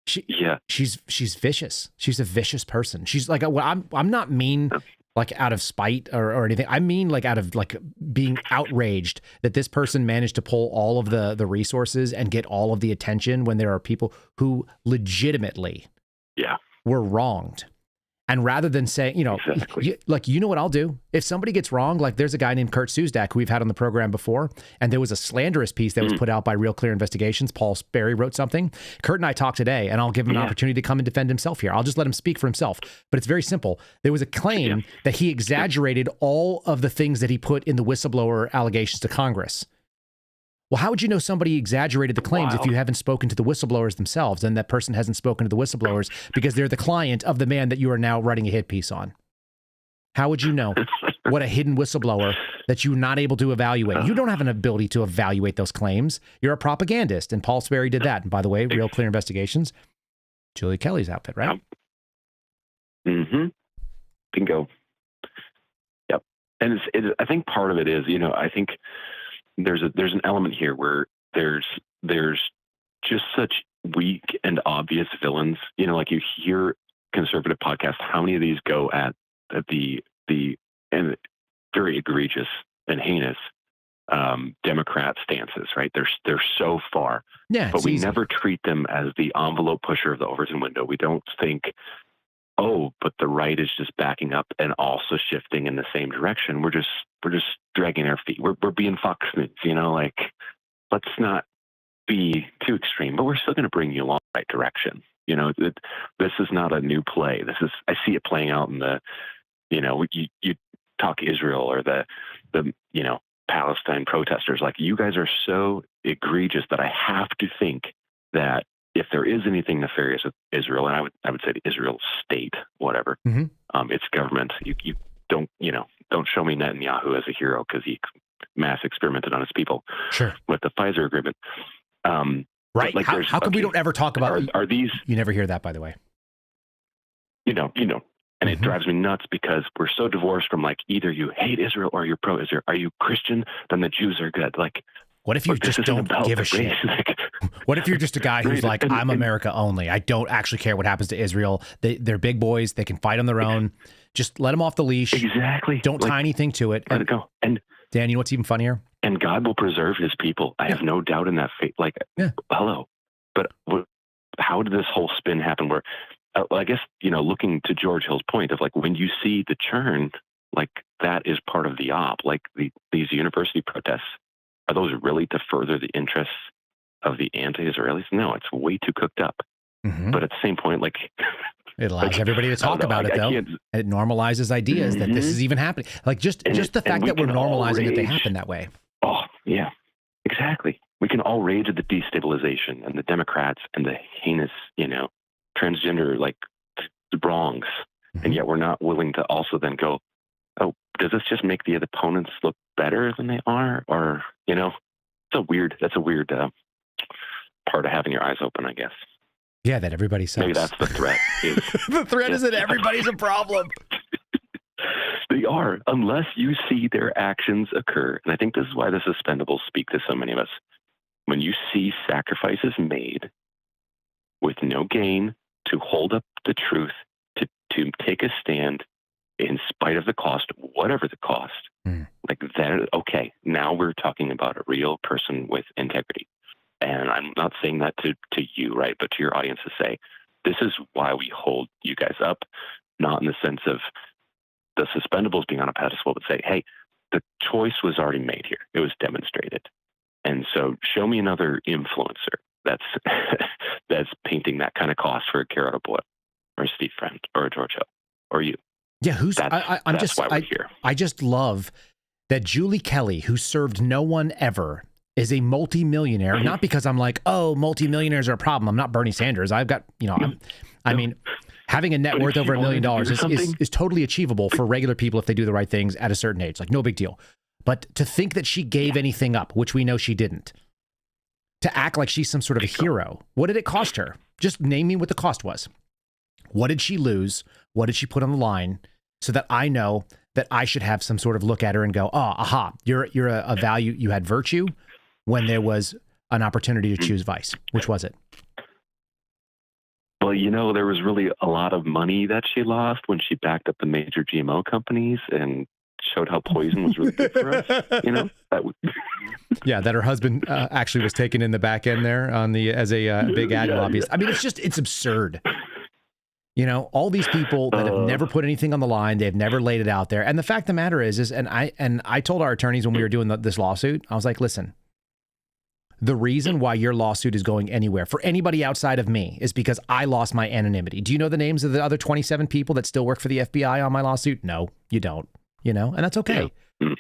She's vicious. She's a vicious person. She's like, I'm not mean like out of spite or anything. I mean, like out of like being outraged that this person managed to pull all of the resources and get all of the attention when there are people who legitimately were wronged. And rather than saying, exactly. you know what I'll do? If somebody gets wrong, like there's a guy named Kurt Susdak who we've had on the program before, and there was a slanderous piece that was put out by Real Clear Investigations. Paul Sperry wrote something. Kurt and I talked today, and I'll give him an opportunity to come and defend himself here. I'll just let him speak for himself. But it's very simple. There was a claim that he exaggerated all of the things that he put in the whistleblower allegations to Congress. Well, how would you know somebody exaggerated the claims if you haven't spoken to the whistleblowers themselves, and that person hasn't spoken to the whistleblowers because they're the client of the man that you are now writing a hit piece on? How would you know what a hidden whistleblower that you're not able to evaluate? You don't have an ability to evaluate those claims. You're a propagandist, and Paul Sperry did that. And by the way, Real Clear Investigations, Julia Kelly's outfit, right? Mm-hmm. Bingo. Yep. And I think part of it is, I think there's an element here where there's just such weak and obvious villains. You know, like you hear conservative podcasts, how many of these go at the and very egregious and heinous Democrat stances, right? They're so far, Yeah, but we easy. never treat them as the envelope pusher of the Overton window. We don't think, oh, but the right is just backing up and also shifting in the same direction. We're just dragging our feet. We're being Fox News, you know, like let's not be too extreme, but we're still going to bring you along the right direction. You know, this is not a new play. I see it playing out in the, you know, you talk Israel or the you know, Palestine protesters. Like, you guys are so egregious that I have to think that if there is anything nefarious with Israel, and I would say the Israel state, whatever, its government, you don't show me Netanyahu as a hero because he mass experimented on his people. Sure. With the Pfizer agreement. Right. Like, how come we don't ever talk about are these? You never hear that, by the way. You know, and it drives me nuts because we're so divorced from, like, either you hate Israel or you're pro-Israel. Are you Christian? Then the Jews are good. Like, what if you just don't give a shit? Like, what if you're just a guy who's like, I'm America only. I don't actually care what happens to Israel. They're big boys. They can fight on their own. Just let them off the leash. Exactly. Don't tie anything to it. Let it go. And Dan, you know what's even funnier? And God will preserve his people. I have no doubt in that faith. Like, hello. But how did this whole spin happen where, I guess, you know, looking to George Hill's point of, like, when you see the churn, like, that is part of the op. Like, these university protests, are those really to further the interests of the anti-Israelis? No, it's way too cooked up. But at the same point, like, it allows everybody to talk about it, though. And it normalizes ideas that this is even happening. Like, just the fact that we're normalizing that they happen that way. Oh, yeah, exactly. We can all rage at the destabilization and the Democrats and the heinous, you know, transgender, like, wrongs. And yet we're not willing to also then go, oh, does this just make the opponents look better than they are? Or, you know, that's a weird part of having your eyes open, I guess. Yeah, that everybody sucks. Maybe that's the threat. The threat is that everybody's a problem. They are, unless you see their actions occur. And I think this is why the suspendables speak to so many of us. When you see sacrifices made with no gain to hold up the truth, to take a stand in spite of the cost, whatever the cost, like that, okay, now we're talking about a real person with integrity. And I'm not saying that to you, right, but to your audience to say, this is why we hold you guys up, not in the sense of the suspendables being on a pedestal, but say, hey, the choice was already made here. It was demonstrated. And so show me another influencer that's painting that kind of cost for a Garrett Boyle or a Steve Friend or a George Hill or you. Yeah, that's why we're here. I just love that Julie Kelly, who served no one ever, is a multimillionaire. Not because I'm like, oh, multimillionaires are a problem. I'm not Bernie Sanders. I've got, you know, I mean, having a net worth over $1 million is totally achievable for regular people if they do the right things at a certain age. Like, no big deal. But to think that she gave anything up, which we know she didn't, to act like she's some sort of a hero, what did it cost her? Just name me what the cost was. What did she lose? What did she put on the line so that I know that I should have some sort of look at her and go, oh, aha, you're a value. You had virtue when there was an opportunity to choose vice. Which was it? Well, you know, there was really a lot of money that she lost when she backed up the major GMO companies and showed how poison was really good for us. You know, yeah, that her husband actually was taken in the back end there as a big ag lobbyist. I mean, it's absurd. You know, all these people that have never put anything on the line, they've never laid it out there. And the fact of the matter is, and I told our attorneys when we were doing this lawsuit, I was like, listen, the reason why your lawsuit is going anywhere for anybody outside of me is because I lost my anonymity. Do you know the names of the other 27 people that still work for the FBI on my lawsuit? No, you don't. You know, and that's okay. Yeah.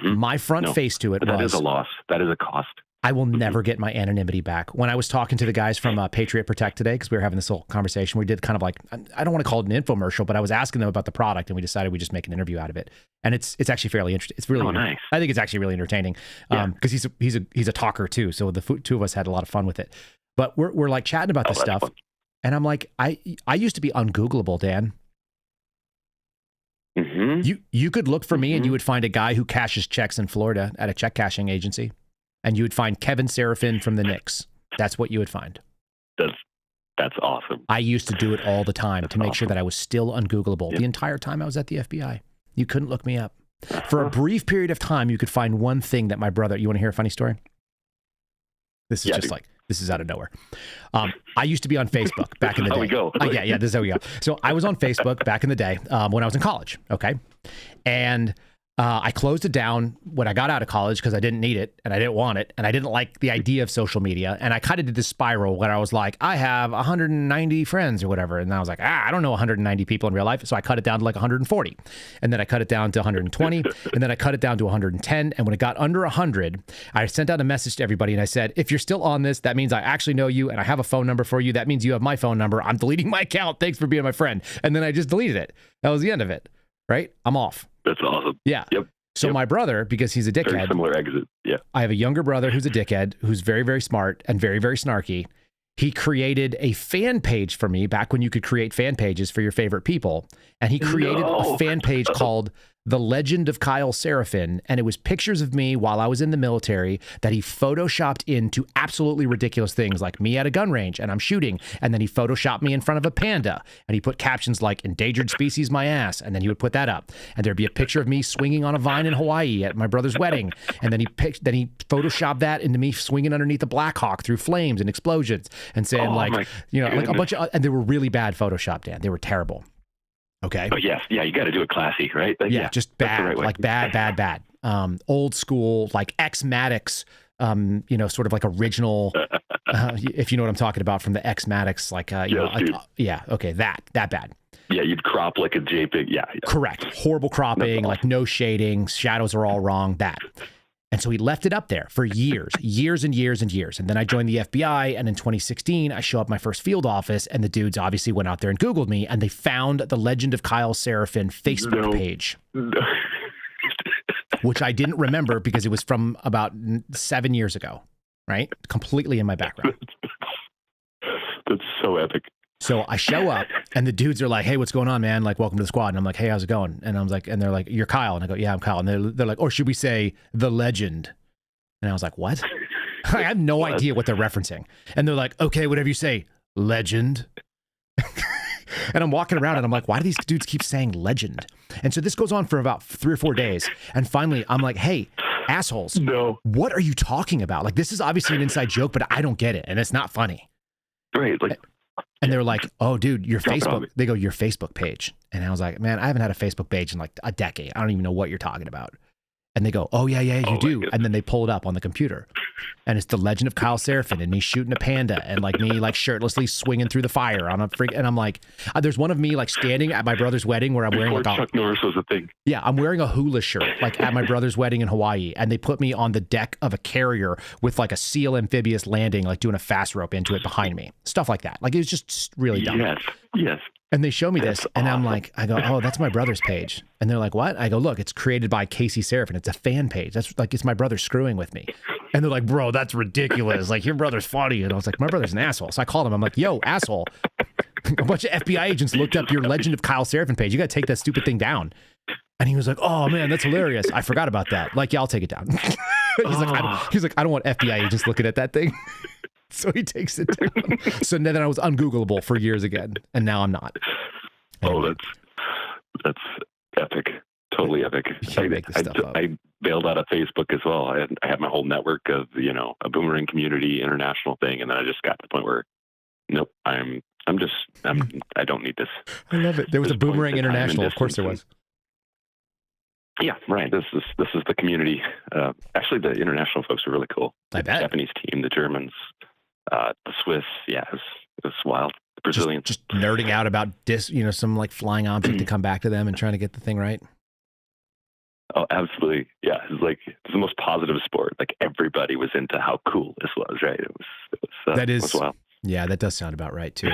My front face to it was... That is a loss. That is a cost. I will never get my anonymity back. When I was talking to the guys from Patriot Protect today, because we were having this little conversation, we did kind of like, I don't want to call it an infomercial, but I was asking them about the product, and we decided we just make an interview out of it. And it's actually fairly interesting. It's really nice. I think it's actually really entertaining because he's a talker too. So the two of us had a lot of fun with it. But we're like chatting about this stuff, and I'm like, I used to be ungoogleable, Dan. You could look for me, and you would find a guy who cashes checks in Florida at a check cashing agency. And you would find Kevin Seraphin from the Knicks. That's what you would find. That's awesome. I used to do it all the time to make sure that I was still ungoogleable the entire time I was at the FBI. You couldn't look me up. For a brief period of time, you could find one thing that my brother, you want to hear a funny story? This is just like, this is out of nowhere. I used to be on Facebook back in the day. How we go. Yeah, this is how we go. So I was on Facebook back in the day when I was in college, okay? And I closed it down when I got out of college because I didn't need it and I didn't want it and I didn't like the idea of social media. And I kind of did this spiral where I was like, I have 190 friends or whatever. And I was like, I don't know 190 people in real life. So I cut it down to like 140. And then I cut it down to 120. And then I cut it down to 110. And when it got under 100, I sent out a message to everybody and I said, if you're still on this, that means I actually know you and I have a phone number for you. That means you have my phone number. I'm deleting my account. Thanks for being my friend. And then I just deleted it. That was the end of it. Right? I'm off. That's awesome. Yeah. Yep. So my brother, because he's a dickhead. Very similar exit. Yeah. I have a younger brother who's a dickhead, who's very, very smart and very, very snarky. He created a fan page for me back when you could create fan pages for your favorite people. And he created a fan page called The Legend of Kyle Seraphin. And it was pictures of me while I was in the military that he photoshopped into absolutely ridiculous things like me at a gun range and I'm shooting. And then he photoshopped me in front of a panda. And he put captions like endangered species, my ass. And then he would put that up. And there'd be a picture of me swinging on a vine in Hawaii at my brother's wedding. And then he photoshopped that into me swinging underneath a Black Hawk through flames and explosions and saying like a bunch of, and they were really bad Photoshop, Dan. They were terrible. Okay. But yes, you got to do it classy, right? Like, yeah, just bad, right like bad. Old school, like X-Maddox, sort of like original, if you know what I'm talking about from the X-Maddox, like, okay, that bad. Yeah, you'd crop like a JPEG. Yeah. Correct. Horrible cropping, like no shading, shadows are all wrong, that. And so he left it up there for years and years. And then I joined the FBI. And in 2016, I show up my first field office and the dudes obviously went out there and Googled me and they found the Legend of Kyle Seraphin Facebook page, which I didn't remember because it was from about 7 years ago, right? Completely in my background. That's so epic. So I show up and the dudes are like, hey, what's going on, man? Like, welcome to the squad. And I'm like, hey, how's it going? And I was like, and they're like, you're Kyle. And I go, yeah, I'm Kyle. And they're like, or should we say the legend? And I was like, what? I have no idea what they're referencing. And they're like, okay, whatever you say, legend. And I'm walking around and I'm like, why do these dudes keep saying legend? And so this goes on for about 3 or 4 days. And finally, I'm like, hey, assholes, what are you talking about? Like, this is obviously an inside joke, but I don't get it. And it's not funny. Right. Like, and they're like, oh, dude, your Facebook. They go, your Facebook page. And I was like, man, I haven't had a Facebook page in like a decade. I don't even know what you're talking about. And they go, oh, yeah, you do. And then they pull it up on the computer. And it's the Legend of Kyle Seraphin and me shooting a panda and like me like shirtlessly swinging through the fire on a freak. And I'm like, there's one of me like standing at my brother's wedding where I'm wearing like Chuck Norris was a thing. Yeah, I'm wearing a hula shirt like at my brother's wedding in Hawaii. And they put me on the deck of a carrier with like a SEAL amphibious landing, like doing a fast rope into it behind me. Stuff like that. Like it was just really dumb. Yes. And they show me this, and I'm like, I go, oh, that's my brother's page. And they're like, what? I go, look, it's created by Casey Seraphin. It's a fan page. That's like, it's my brother screwing with me. And they're like, bro, that's ridiculous. Like, your brother's funny. And I was like, my brother's an asshole. So I called him. I'm like, yo, asshole. A bunch of FBI agents looked up your Legend of Kyle Seraphin page. You got to take that stupid thing down. And he was like, oh, man, that's hilarious. I forgot about that. Like, yeah, I'll take it down. He's like, I don't want FBI agents looking at that thing. So he takes it down. So then I was ungoogleable for years again, and now I'm not. Anyway. Oh, that's epic. Totally epic. I bailed out of Facebook as well. I had my whole network of, a boomerang community, international thing, and then I just got to the point where, nope, I don't need this. I love it. There was a boomerang international. Of course there was. Yeah, right. This is the community. Actually, the international folks are really cool. I bet. The Japanese team, the Germans, the Swiss. Yeah, it was wild. The Brazilians. Just nerding out about some like flying object to come back to them and trying to get the thing right. Oh, absolutely. Yeah, it's the most positive sport. Like everybody was into how cool this was. Right? It was wild. Yeah, that does sound about right too.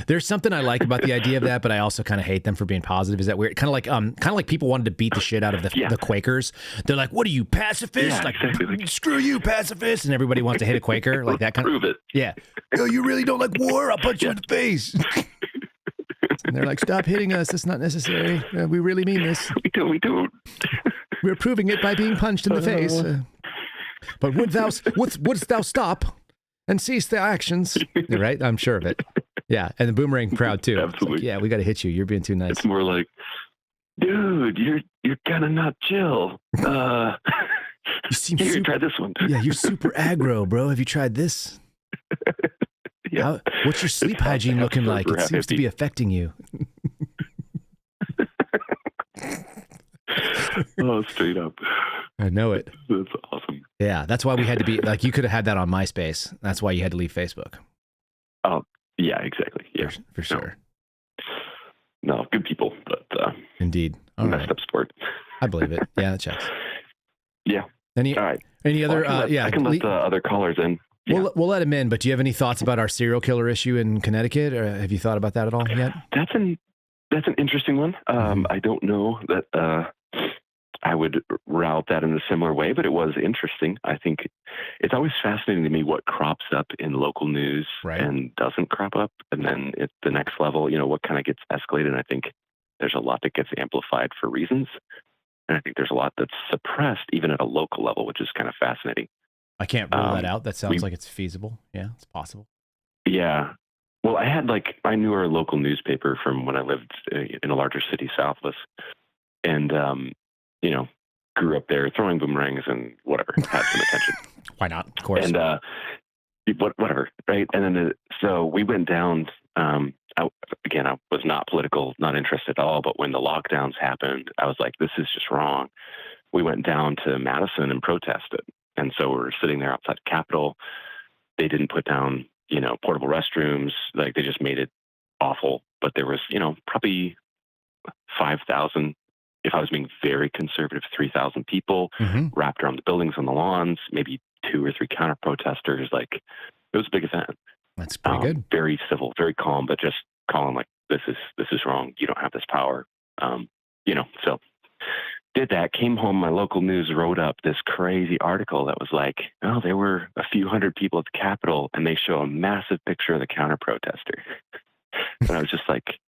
There's something I like about the idea of that, but I also kind of hate them for being positive. Is that weird? Kind of like people wanted to beat the shit out of the Quakers. They're like, "What are you, pacifist? Yeah, exactly. Screw you, pacifist!" And everybody wants to hit a Quaker like that kind Prove it. Yeah. Yo, you really don't like war? I'll punch you in the face. And they're like, "Stop hitting us. That's not necessary. We really mean this. We don't. We're proving it by being punched in the face. But wouldst thou stop?" and cease the actions. Right? I'm sure of it. Yeah, and the boomerang crowd too. Absolutely. Like, yeah, we got to hit you. You're being too nice. It's more like, dude, you're kind of not chill. You seem Here, super, try this one. yeah, you're super aggro, bro. Have you tried this? Yeah. What's your sleep hygiene looking like? It seems to be affecting you. Oh, straight up. I know it. That's awesome. Yeah, that's why we had to be like, you could have had that on MySpace. That's why you had to leave Facebook. Oh, yeah, exactly. Yeah, for sure. No, good people, but Indeed. All messed right. up sport. I believe it. Yeah, that checks. Yeah. All All right. Any other? Well, I can let the other callers in. Yeah. We'll let him in. But do you have any thoughts about our serial killer issue in Connecticut, or have you thought about that at all yet? That's an interesting one. I don't know that I would route that in a similar way, but it was interesting. I think it's always fascinating to me what crops up in local news and doesn't crop up, and then at the next level, what kind of gets escalated. And I think there's a lot that gets amplified for reasons, and I think there's a lot that's suppressed even at a local level, which is kind of fascinating. I can't rule that out. That sounds like it's feasible. Yeah, it's possible. Yeah. Well, I knew our local newspaper from when I lived in a larger city south of us, and grew up there throwing boomerangs and whatever, had some attention. Why not? Of course. And whatever, right? And then so we went down. I was not political, not interested at all. But when the lockdowns happened, I was like, this is just wrong. We went down to Madison and protested. And so we're sitting there outside the Capitol. They didn't put down, portable restrooms. Like, they just made it awful. But there was, probably 5,000, if I was being very conservative, 3,000 people wrapped around the buildings on the lawns, maybe 2 or 3 counter protesters. Like, it was a big event. That's pretty good. Very civil, very calm, but just calling like, this is wrong. You don't have this power. So did that, came home, my local news wrote up this crazy article that was like, oh, there were a few hundred people at the Capitol, and they show a massive picture of the counter protester. And I was just like,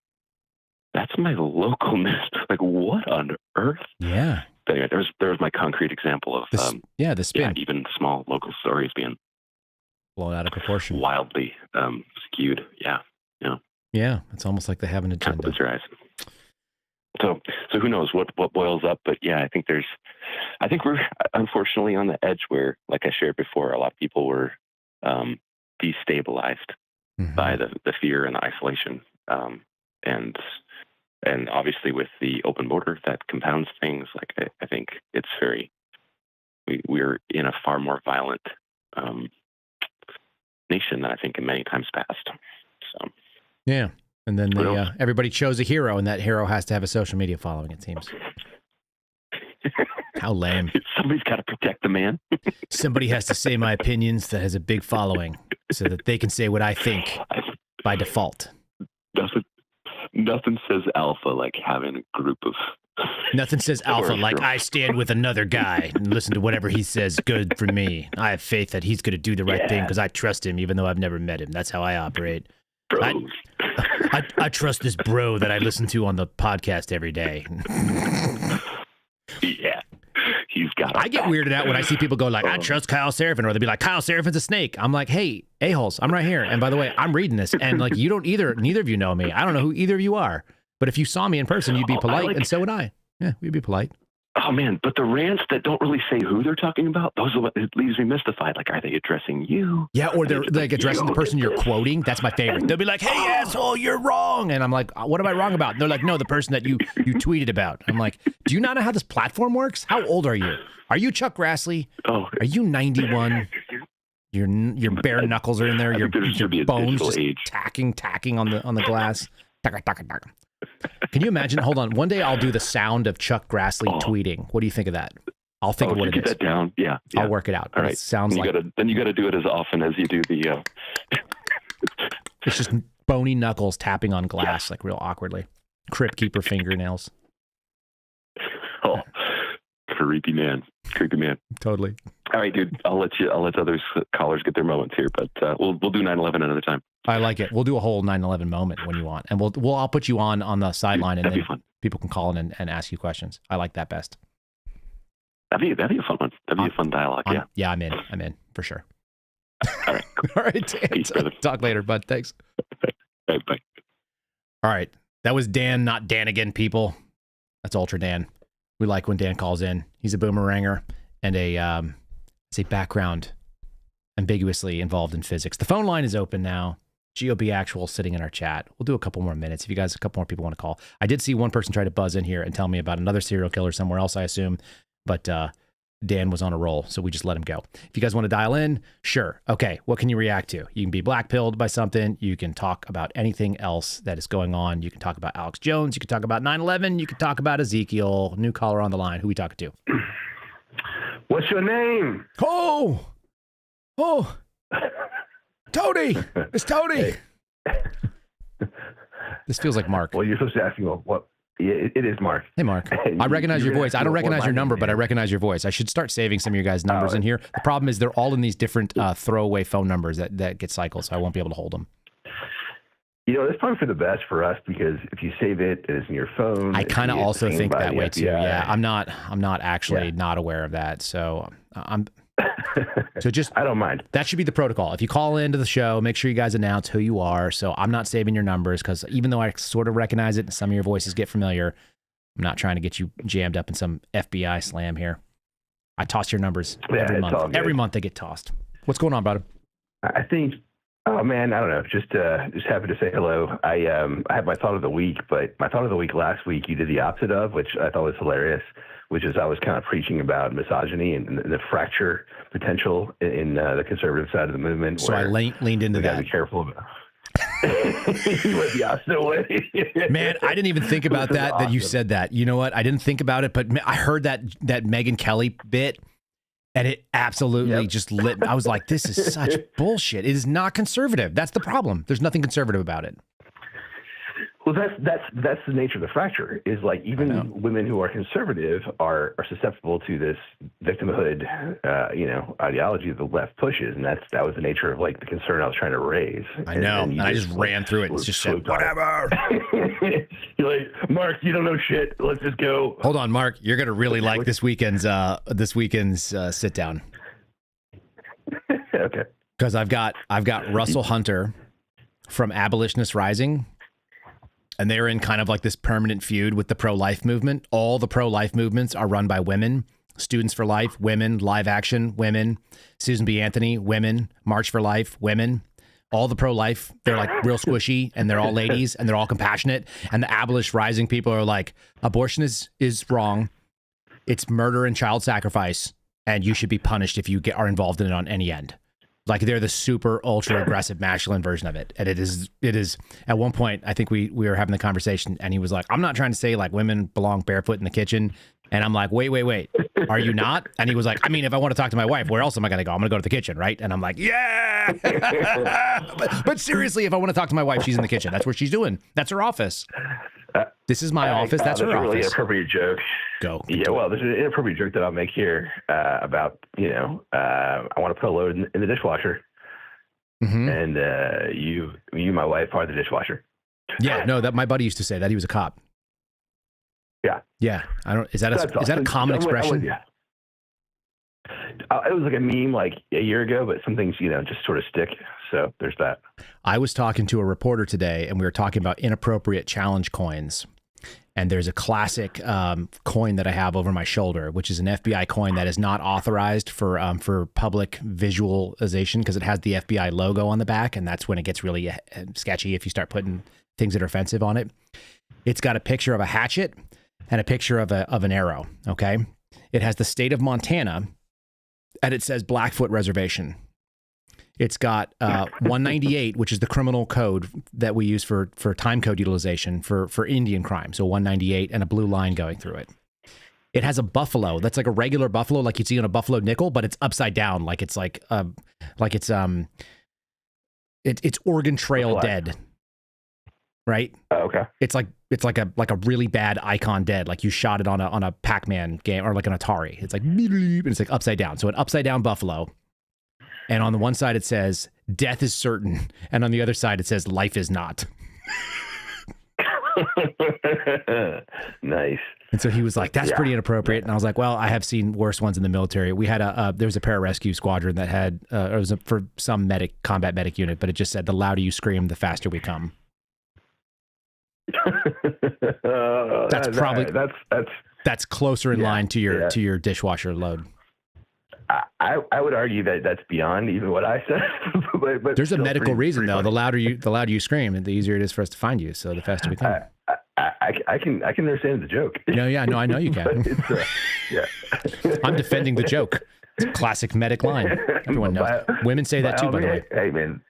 that's my local news. Like, what on earth? Yeah. But anyway, there was my concrete example of the spin. Yeah, even small local stories being blown out of proportion, wildly skewed. Yeah. Yeah, it's almost like they have an agenda. Close your eyes. So who knows what boils up? But yeah, I think we're unfortunately on the edge where, like I shared before, a lot of people were destabilized by the fear and the isolation, and obviously with the open border that compounds things. Like I think it's we're in a far more violent nation than I think in many times past. So yeah. And then everybody chose a hero, and that hero has to have a social media following, it seems. How lame. Somebody's got to protect the man. Somebody has to say my opinions that has a big following so that they can say what I think by default. Nothing says alpha like having a group of... Nothing says alpha like I stand with another guy and listen to whatever he says good for me. I have faith that he's going to do the right thing because I trust him even though I've never met him. That's how I operate. I trust this bro that I listen to on the podcast every day. Yeah, he's got. I get weirded out when I see people go like, I trust Kyle Seraphin, or they'll be like, Kyle Seraphin's a snake. I'm like, hey, a-holes, I'm right here. And by the way, I'm reading this, and like, neither of you know me. I don't know who either of you are. But if you saw me in person, you'd be polite, and so would I. Yeah, we'd be polite. Oh man, but the rants that don't really say who they're talking about, those are what it leaves me mystified. Like, are they addressing you? Yeah, or they're like addressing the person you're quoting. That's my favorite. They'll be like, hey, asshole, you're wrong. And I'm like, what am I wrong about? And they're like, no, the person that you tweeted about. I'm like, do you not know how this platform works? How old are you? Are you Chuck Grassley? Oh. Are you 91? Your bare knuckles are in there. Your bones just tacking on the glass. Can you imagine? Hold on. One day I'll do the sound of Chuck Grassley tweeting. What do you think of that? I'll think of what it is. Get that down. Yeah. I'll work it out. All right. It sounds then you got to do it as often as you do the. It's just bony knuckles tapping on glass, like real awkwardly. Crypt keeper fingernails. Oh, creepy man. Totally. All right, dude. I'll let other callers get their moments here, but we'll do 9/11 another time. I like it. We'll do a whole 9/11 moment when you want, and I'll put you on the sideline, and That'd then be fun. People can call in and ask you questions. I like that best. That'd be a fun one. That'd be a fun dialogue. Yeah. Yeah, I'm in for sure. All right. All right, Dan. Peace, brother. Talk later, bud. Thanks. Bye. All right. That was Dan, not Dan again, people. That's Ultra Dan. We like when Dan calls in. He's a boomeranger and a background ambiguously involved in physics. The phone line is open now. GOB Actual sitting in our chat. We'll do a couple more minutes. If you guys, a couple more people want to call. I did see one person try to buzz in here and tell me about another serial killer somewhere else, I assume. But Dan was on a roll, so we just let him go. If you guys want to dial in, sure. Okay, what can you react to? You can be blackpilled by something. You can talk about anything else that is going on. You can talk about Alex Jones. You can talk about 9/11. You can talk about Ezekiel. New caller on the line. Who we talking to? What's your name? Oh, Tony. It's Tony. This feels like Mark. Well, you're supposed to ask me what. Yeah, it is Mark. Hey, Mark. I recognize your voice. I don't recognize your number, but I recognize your voice. I should start saving some of your guys' numbers in here. The problem is they're all in these different throwaway phone numbers that get cycled, so I won't be able to hold them. You know, that's probably for the best for us because if you save it and it's in your phone. I kind of also think that way too. Yeah, I'm not actually not aware of that. So So just I don't mind. That should be the protocol. If you call into the show, make sure you guys announce who you are. So I'm not saving your numbers because even though I sort of recognize it and some of your voices get familiar, I'm not trying to get you jammed up in some FBI slam here. I toss your numbers every month. Every month they get tossed. What's going on, brother? I think. Oh man, I don't know. Just happy to say hello. I had my thought of the week, but my thought of the week last week you did the opposite of, which I thought was hilarious. Which is I was kind of preaching about misogyny and the fracture potential in the conservative side of the movement. So I leaned into that. Be careful about. You went the opposite way. Man, I didn't even think about that. Awesome. That you said that. You know what? I didn't think about it, but I heard that Megyn Kelly bit, and it absolutely just lit. I was like, "This is such bullshit. It is not conservative. That's the problem. There's nothing conservative about it." Well, that's the nature of the fracture. Is like even women who are conservative are susceptible to this victimhood, ideology that the left pushes, and that was the nature of like the concern I was trying to raise. I know, and I just ran through it and just said whatever. You're like, Mark, you don't know shit. Let's just go. Hold on, Mark. You're gonna really like this weekend's sit down. Okay. Because I've got Russell Hunter from Abolitionist Rising. And they're in kind of like this permanent feud with the pro-life movement. All the pro-life movements are run by women. Students for Life, women. Live Action, women. Susan B. Anthony, women. March for Life, women. All the pro-life, they're like real squishy, and they're all ladies, and they're all compassionate. And the Abolish Rising people are like, abortion is wrong. It's murder and child sacrifice, and you should be punished if you are involved in it on any end. Like they're the super ultra aggressive masculine version of it. And it is at one point, I think we were having the conversation and he was like, I'm not trying to say like women belong barefoot in the kitchen. And I'm like, wait, are you not? And he was like, I mean, if I want to talk to my wife, where else am I going to go? I'm going to go to the kitchen, right? And I'm like, yeah. but seriously, if I want to talk to my wife, she's in the kitchen. That's where she's doing. That's her office. This is my office. That's her office. Really inappropriate joke. Go. Yeah, well, there's an inappropriate joke that I'll make here about, I want to put a load in the dishwasher. Mm-hmm. And you, my wife, are the dishwasher. Yeah, no, that my buddy used to say that. He was a cop. Yeah. I don't. Is that a common expression? Yeah. It was like a meme like a year ago, but some things, just sort of stick. So there's that. I was talking to a reporter today, and we were talking about inappropriate challenge coins. And there's a classic coin that I have over my shoulder, which is an FBI coin that is not authorized for public visualization because it has the FBI logo on the back, and that's when it gets really sketchy if you start putting things that are offensive on it. It's got a picture of a hatchet and a picture of an arrow. Okay, it has the state of Montana, and it says Blackfoot Reservation. It's got 198, which is the criminal code that we use for time code utilization for Indian crime. So 198 and a blue line going through it. It has a buffalo that's like a regular buffalo, like you'd see on a buffalo nickel, but it's upside down, like it's it's Oregon Trail dead, right? Oh, okay. It's like a really bad icon dead, like you shot it on a Pac-Man game or like an Atari. It's like and it's like upside down. So an upside down buffalo. And on the one side, it says, death is certain. And on the other side, it says, life is not. Nice. And so he was like, that's pretty inappropriate. And I was like, well, I have seen worse ones in the military. We had there was a pararescue squadron that had, it was for some combat medic unit, but it just said, the louder you scream, the faster we come. That's closer in line to your dishwasher load. I would argue that that's beyond even what I said. but there's a medical reason though. The louder you scream, the easier it is for us to find you. So the faster we come. I can understand the joke. No, I know you can. I'm defending the joke. It's a classic medic line. Everyone knows. Women say that too, by the way. Hey man,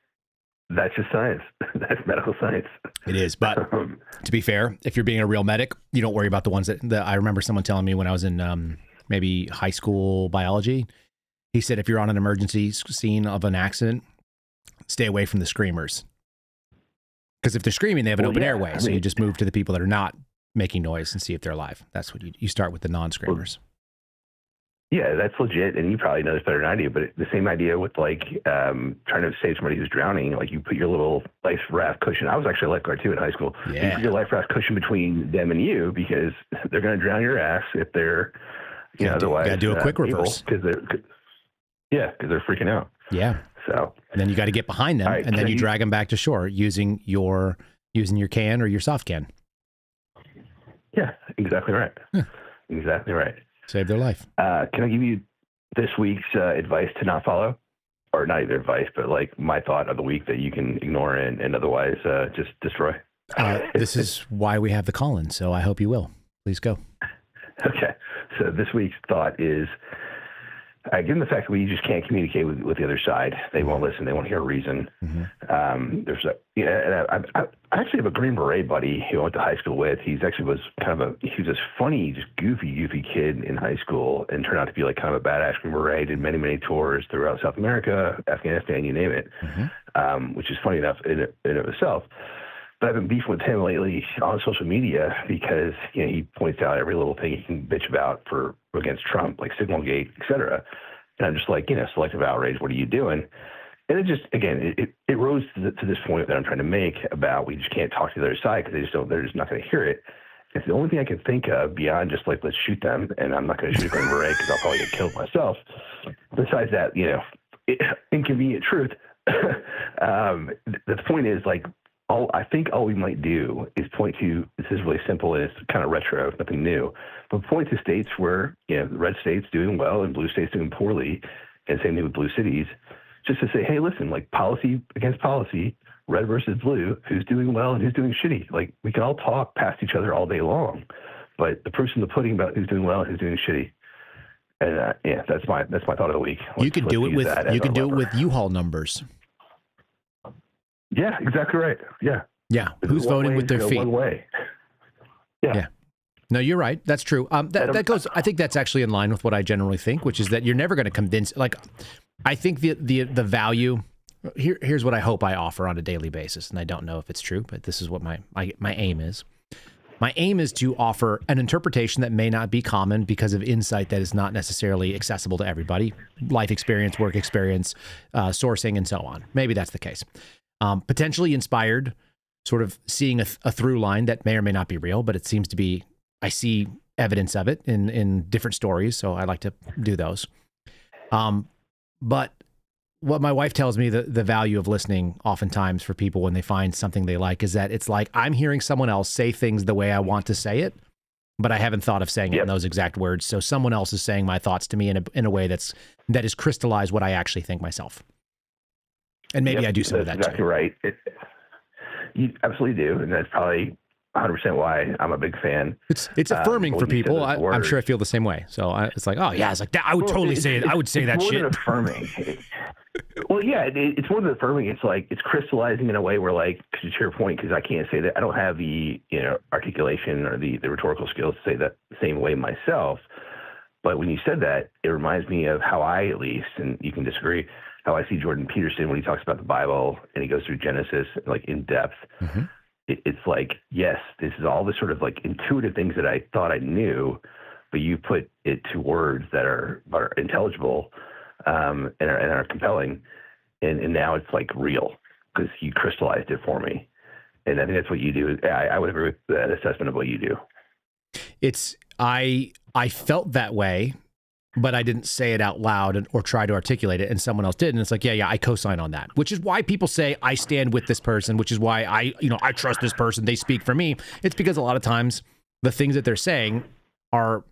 that's just science. That's medical science. It is, but to be fair, if you're being a real medic, you don't worry about the ones that I remember someone telling me when I was in maybe high school biology. He said, if you're on an emergency scene of an accident, stay away from the screamers. Because if they're screaming, they have an open airway. So you just move to the people that are not making noise and see if they're alive. That's what you start with the non-screamers. Yeah, that's legit. And you probably know this better than I do, but the same idea with like trying to save somebody who's drowning, like you put your little life raft cushion. I was actually a lifeguard too in high school. Yeah. You put your life raft cushion between them and you because they're going to drown your ass if they're, otherwise. You got to do a quick reverse. Because they're freaking out. Yeah. So and then you got to get behind them, and then you drag them back to shore using your can or your soft can. Yeah, exactly right. Exactly right. Save their life. Can I give you this week's advice to not follow? Or not even advice, but like my thought of the week that you can ignore and otherwise just destroy? This is why we have the call-in, so I hope you will. Please go. Okay. So this week's thought is, given the fact that we just can't communicate with the other side, they won't listen, they won't hear a reason. Mm-hmm. I actually have a Green Beret buddy who I went to high school with. He was this funny, just goofy kid in high school, and turned out to be like kind of a badass Green Beret. Did many tours throughout South America, Afghanistan, you name it, which is funny enough in of itself. But I've been beefing with him lately on social media because he points out every little thing he can bitch about against Trump, like Signalgate, et cetera. And I'm just like, selective outrage. What are you doing? And it just, again, it rose to this point that I'm trying to make about we just can't talk to the other side because they're just not going to hear it. It's the only thing I can think of beyond just like, let's shoot them. And I'm not going to shoot a Green Beret because I'll probably get killed myself. Besides that, inconvenient truth. The point is like, I think all we might do is point to, this is really simple and it's kind of retro, nothing new, but point to states where, the red states doing well and blue states doing poorly, and same thing with blue cities, just to say, hey, listen, like policy against policy, red versus blue, who's doing well and who's doing shitty. Like we can all talk past each other all day long, but the proof's in the pudding about who's doing well and who's doing shitty. And that's my thought of the week. You can do it with U-Haul numbers. Yeah, exactly right. Yeah. Yeah. Who's voting with their feet? One way. Yeah. No, you're right. That's true. That goes. I think that's actually in line with what I generally think, which is that you're never going to convince. Like, I think the value. Here's what I hope I offer on a daily basis, and I don't know if it's true, but this is what my aim is. My aim is to offer an interpretation that may not be common because of insight that is not necessarily accessible to everybody. Life experience, work experience, sourcing, and so on. Maybe that's the case. Potentially inspired, sort of seeing a through line that may or may not be real, but it seems to be, I see evidence of it in different stories. So I like to do those. But what my wife tells me, the value of listening oftentimes for people when they find something they like is that it's like, I'm hearing someone else say things the way I want to say it, but I haven't thought of saying it in those exact words. So someone else is saying my thoughts to me in a way that is crystallized what I actually think myself. And maybe I do some of that exactly too. Right. You absolutely do. And that's probably 100% why I'm a big fan. It's affirming for people. I'm sure I feel the same way. So it's like, oh yeah, it's like that. I would totally say it. I would say that shit. It's more than affirming. Well, yeah, it's more than affirming. It's like, it's crystallizing in a way where, like, to your point, because I can't say that, I don't have the, articulation or the rhetorical skills to say that the same way myself. But when you said that, it reminds me of how I, at least, and you can disagree, how I see Jordan Peterson when he talks about the Bible and he goes through Genesis, like, in depth. Mm-hmm. It's like, yes, this is all the sort of like intuitive things that I thought I knew, but you put it to words that are intelligible and are compelling. And now it's like real because you crystallized it for me. And I think that's what you do. I would agree with that assessment of what you do. I felt that way, but I didn't say it out loud or try to articulate it, and someone else did. And it's like, yeah, I co-sign on that, which is why people say I stand with this person, which is why I trust this person. They speak for me. It's because a lot of times the things that they're saying are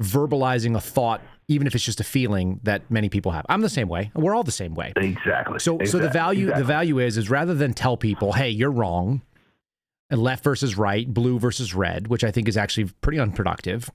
verbalizing a thought, even if it's just a feeling that many people have. I'm the same way. We're all the same way. Exactly. So the value is rather than tell people, hey, you're wrong, and left versus right, blue versus red, which I think is actually pretty unproductive.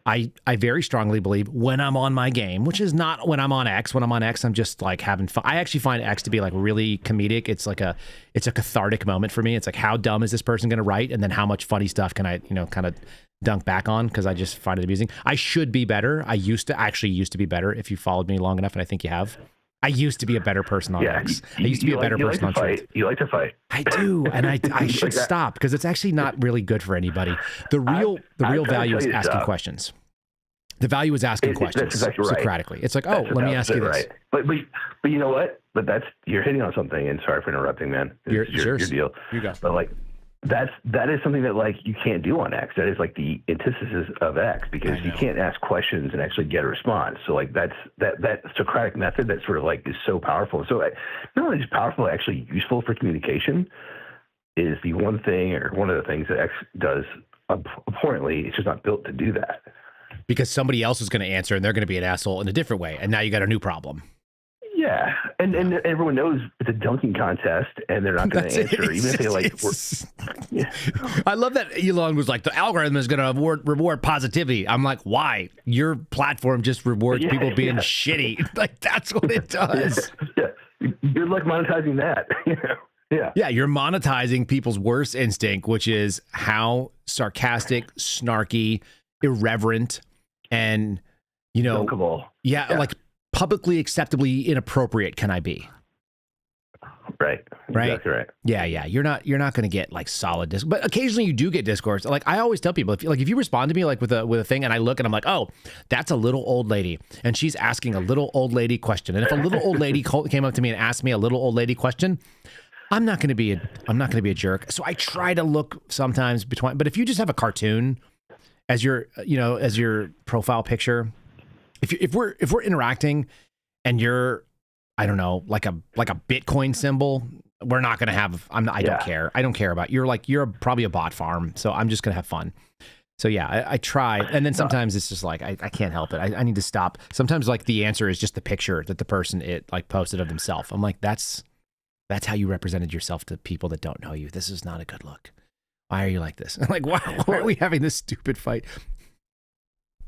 I very strongly believe when I'm on my game, which is not when I'm on X. When I'm on X, I'm just like having fun. I actually find X to be like really comedic. It's a cathartic moment for me. It's like, how dumb is this person going to write? And then how much funny stuff can I, kind of dunk back on, because I just find it amusing. I should be better. I used to be better. If you followed me long enough, and I think you have. I used to be a better person on X. I used to be a better person on Twitter. You like to fight. I do, and I should stop, because it's actually not really good for anybody. The real value is asking questions. The value is asking questions exactly right. Socratically. It's like, let me ask you this. Right. But you know what? But you're hitting on something. And sorry for interrupting, man. Your deal. You go. But like that is something that like you can't do on X. That is like the antithesis of X, because you can't ask questions and actually get a response. So like that Socratic method that sort of like is so powerful. So not only just powerful, actually useful for communication, is the one thing, or one of the things that X does abhorrently. It's just not built to do that. Because somebody else is going to answer, and they're going to be an asshole in a different way, and now you got a new problem. Yeah, and everyone knows it's a dunking contest, and they're not going to answer, even if they like. Yeah. I love that Elon was like, the algorithm is going to reward positivity. I'm like, why? Your platform just rewards people being shitty. Like, that's what it does. Yeah. Good luck monetizing that. Yeah, you're monetizing people's worst instinct, which is how sarcastic, snarky, irreverent, and like publicly acceptably inappropriate can I be? Right. Exactly right. Yeah. You're not going to get like solid discourse, but occasionally you do get discourse. Like I always tell people, if you respond to me like with a thing, and I look and I'm like, oh, that's a little old lady, and she's asking a little old lady question. And if a little old lady came up to me and asked me a little old lady question, I'm not going to be a jerk. So I try to look sometimes between. But if you just have a cartoon as your profile picture, if we're interacting and you're, I don't know, like a Bitcoin symbol, we're not going to have, I don't care. I don't care about, you're probably a bot farm. So I'm just going to have fun. So yeah, I try. And then sometimes it's just like, I can't help it. I need to stop. Sometimes like the answer is just the picture that the person posted of themselves. I'm like, that's how you represented yourself to people that don't know you. This is not a good look. Why are you like this? I'm like, why are we having this stupid fight?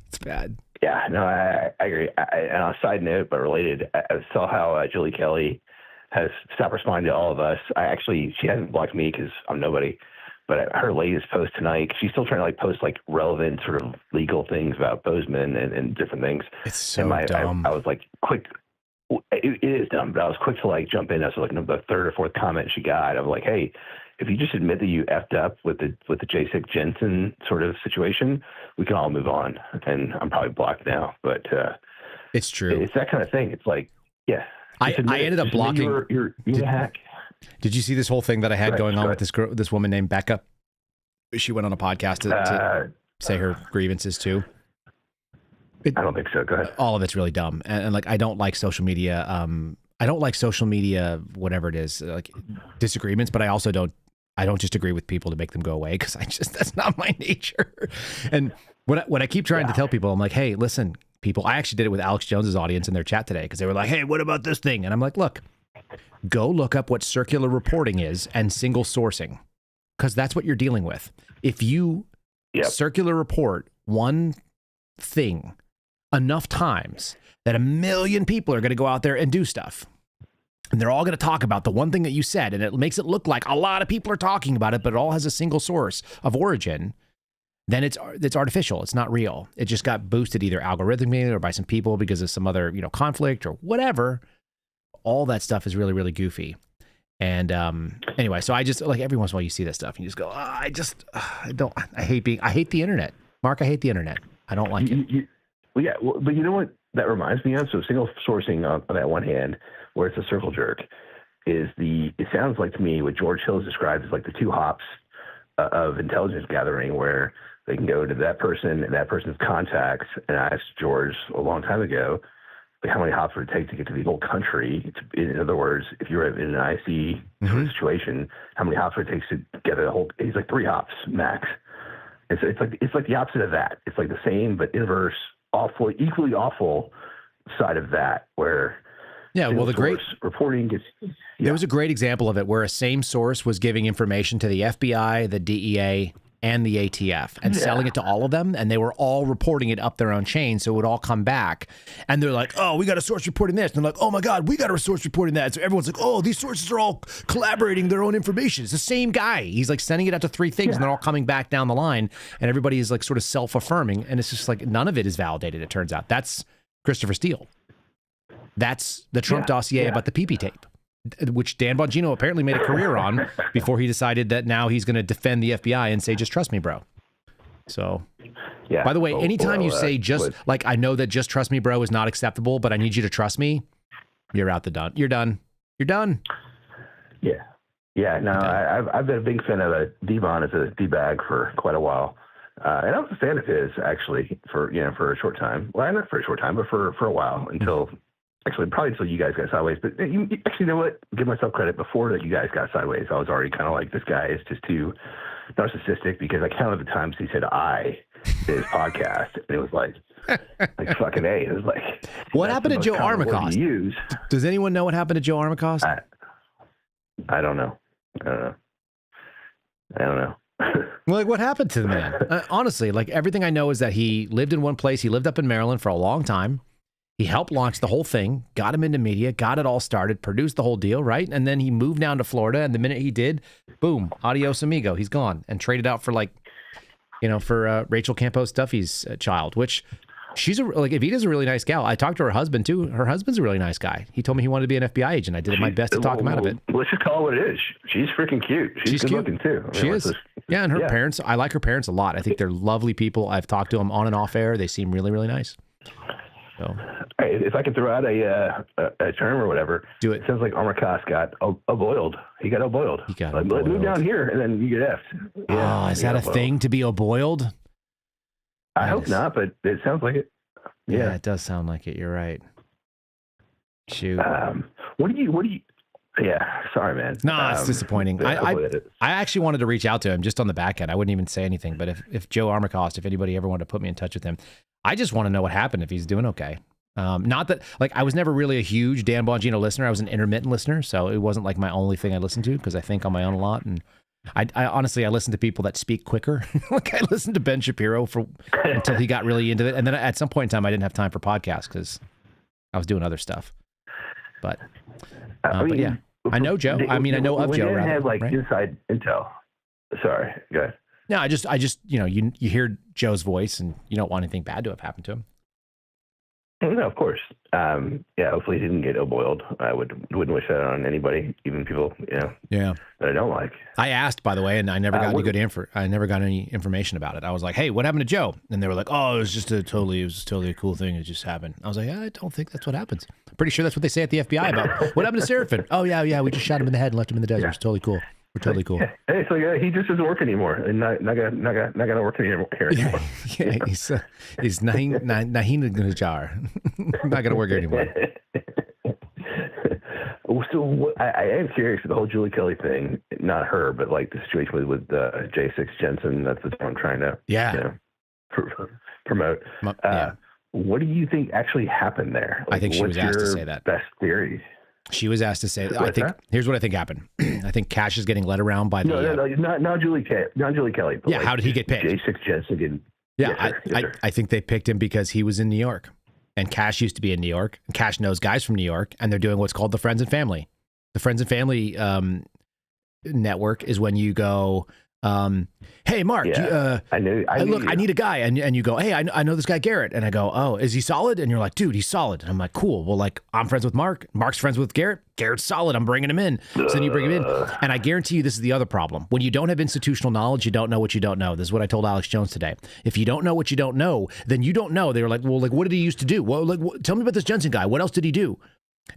It's bad. Yeah, no, I agree. And on a side note, but related, I saw how Julie Kelly has stopped responding to all of us. She hasn't blocked me because I'm nobody. But her latest post tonight, she's still trying to post relevant sort of legal things about Bozeman and different things. It's so dumb. I was quick. It is dumb, but I was quick to jump in. That's the third or fourth comment she got. I was like, hey, if you just admit that you effed up with the J6 Jensen sort of situation, we can all move on. And I'm probably blocked now, but it's true. It's that kind of thing. It's like, yeah. I ended up blocking. You're a hack. Did you see this whole thing that I had going on with this woman named Becca? She went on a podcast to say her grievances too. I don't think so. Go ahead. All of it's really dumb, and I don't like social media. I don't like social media, whatever it is, disagreements. But I also don't just agree with people to make them go away, because that's not my nature. And what I keep trying to tell people, I'm like, hey, listen, people. I actually did it with Alex Jones's audience in their chat today, because they were like, hey, what about this thing? And I'm like, look, go look up what circular reporting is and single sourcing, because that's what you're dealing with. If you circular report one thing enough times, that 1 million people are going to go out there and do stuff. And they're all going to talk about the one thing that you said, and it makes it look like a lot of people are talking about it, but it all has a single source of origin. Then it's artificial. It's not real. It just got boosted either algorithmically or by some people because of some other conflict or whatever. All that stuff is really, really goofy. And anyway, so I just every once in a while you see that stuff and you just go, I hate the internet, Mark. I hate the internet. I don't like it. But you know what that reminds me of? So single sourcing on that one hand, where it's a circle jerk, it sounds like to me what George Hill describes as the two hops of intelligence gathering, where They can go to that person and that person's contacts. And I asked George a long time ago, like, how many hops would it take to get to the whole country? In other words, if you're in an IC sort of situation, how many hops would it take to get a whole? He's like 3 hops max. And so it's like the opposite of that. It's like the same but inverse, awful, equally awful side of that, where the great reporting gets. There was a great example of it where a same source was giving information to the FBI, the DEA, and the ATF and selling it to all of them, and they were all reporting it up their own chain, so it would all come back. And they're like, oh, we got a source reporting this. And they're like, oh my God, we got a source reporting that. So everyone's like, oh, these sources are all collaborating their own information. It's the same guy. He's like sending it out to 3 things, and they're all coming back down the line, and everybody is like sort of self-affirming, and it's just like none of it is validated, it turns out. That's Christopher Steele. That's the Trump dossier about the PP tape, which Dan Bongino apparently made a career on before he decided that now he's going to defend the FBI and say, just trust me, bro. So, by the way, anytime you say like, I know that just trust me, bro, is not acceptable, but I need you to trust me, you're out the done. You're done. You're done. Yeah. Yeah. No, I've been a big fan of Devon as a D-bag for quite a while. And I was a fan of his, actually, for a short time. Well, not for a short time, but for a while, probably until you guys got sideways. But you know what? Give myself credit. Before that you guys got sideways, I was already kind of like, this guy is just too narcissistic, because I counted the times he said I in his podcast, and it was like fucking A. It was like, what happened to Joe Armacost? Does anyone know what happened to Joe Armacost? I don't know. Like, what happened to the man? Honestly, like, everything I know is that he lived in one place. He lived up in Maryland for a long time. He helped launch the whole thing, got him into media, got it all started, produced the whole deal, right? And then he moved down to Florida, and the minute he did, boom, adios amigo, he's gone, and traded out for for Rachel Campos Duffy's child, which Evita's a really nice gal. I talked to her husband too. Her husband's a really nice guy. He told me he wanted to be an FBI agent. I did my best to talk him out of it. Let's just call it what it is. She's freaking cute. She's good cute looking too. She is. Yeah, and her parents, I like her parents a lot. I think they're lovely people. I've talked to them on and off air. They seem really, really nice. So, if I could throw out a term or whatever, do it. It sounds like Armacost got oboiled. He got oboiled. Move down here, and then you get effed. Yeah, is that a thing, to be oboiled? I hope not, but it sounds like it. Yeah, it does sound like it. You're right. Shoot. What do you? Yeah, sorry, man. No, it's disappointing. I actually wanted to reach out to him just on the back end. I wouldn't even say anything, but if Joe Armacost, if anybody ever wanted to put me in touch with him, I just want to know what happened, if he's doing okay. Not that, like, I was never really a huge Dan Bongino listener. I was an intermittent listener, so it wasn't like my only thing I listened to, because I think on my own a lot. And I honestly, I listen to people that speak quicker. Like, I listened to Ben Shapiro until he got really into it. And then at some point in time, I didn't have time for podcasts because I was doing other stuff. But yeah, I know Joe. I know of Joe. Dan had inside intel. Sorry, go ahead. No, I just you hear Joe's voice and you don't want anything bad to have happened to him. No, of course. Hopefully he didn't get oboiled. I wouldn't wish that on anybody, even people that I don't like. I asked, by the way, and I never got any good info. I never got any information about it. I was like, "Hey, what happened to Joe?" And they were like, "Oh, it was totally a cool thing. It just happened." I was like, "I don't think that's what happens. I'm pretty sure that's what they say at the FBI about what happened to Seraphin." "Oh yeah, we just shot him in the head and left him in the desert. It's totally cool. We're totally cool." Hey, so he just doesn't work anymore, and not gonna work here anymore. Yeah, he's Nahin Najar. Not gonna work here anymore. So I am curious, the whole Julie Kelly thing. Not her, but like the situation with J6 Jensen. That's what I'm trying to promote. What do you think actually happened there? I think she was asked to say that. Best theory. She was asked to say that. Here's what I think happened. I think Cash is getting led around by the. No, not Julie Kelly. Not Julie Kelly. Yeah, how did he get picked? J6 Jensen didn't. Yeah, I think they picked him because he was in New York, and Cash used to be in New York. And Cash knows guys from New York, and they're doing what's called the Friends and Family. The Friends and Family network is when you go, "Hey, Mark, I need a guy," and you go, "Hey, I know this guy Garrett," and I go, "Oh, is he solid?" And you're like, "Dude, he's solid." And I'm like, "Cool. Well, like, I'm friends with Mark. Mark's friends with Garrett. Garrett's solid. I'm bringing him in." So then you bring him in, and I guarantee you, this is the other problem. When you don't have institutional knowledge, you don't know what you don't know. This is what I told Alex Jones today. If you don't know what you don't know, then you don't know. They were like, "Well, like, what did he used to do? Well, like, tell me about this Jensen guy. What else did he do?"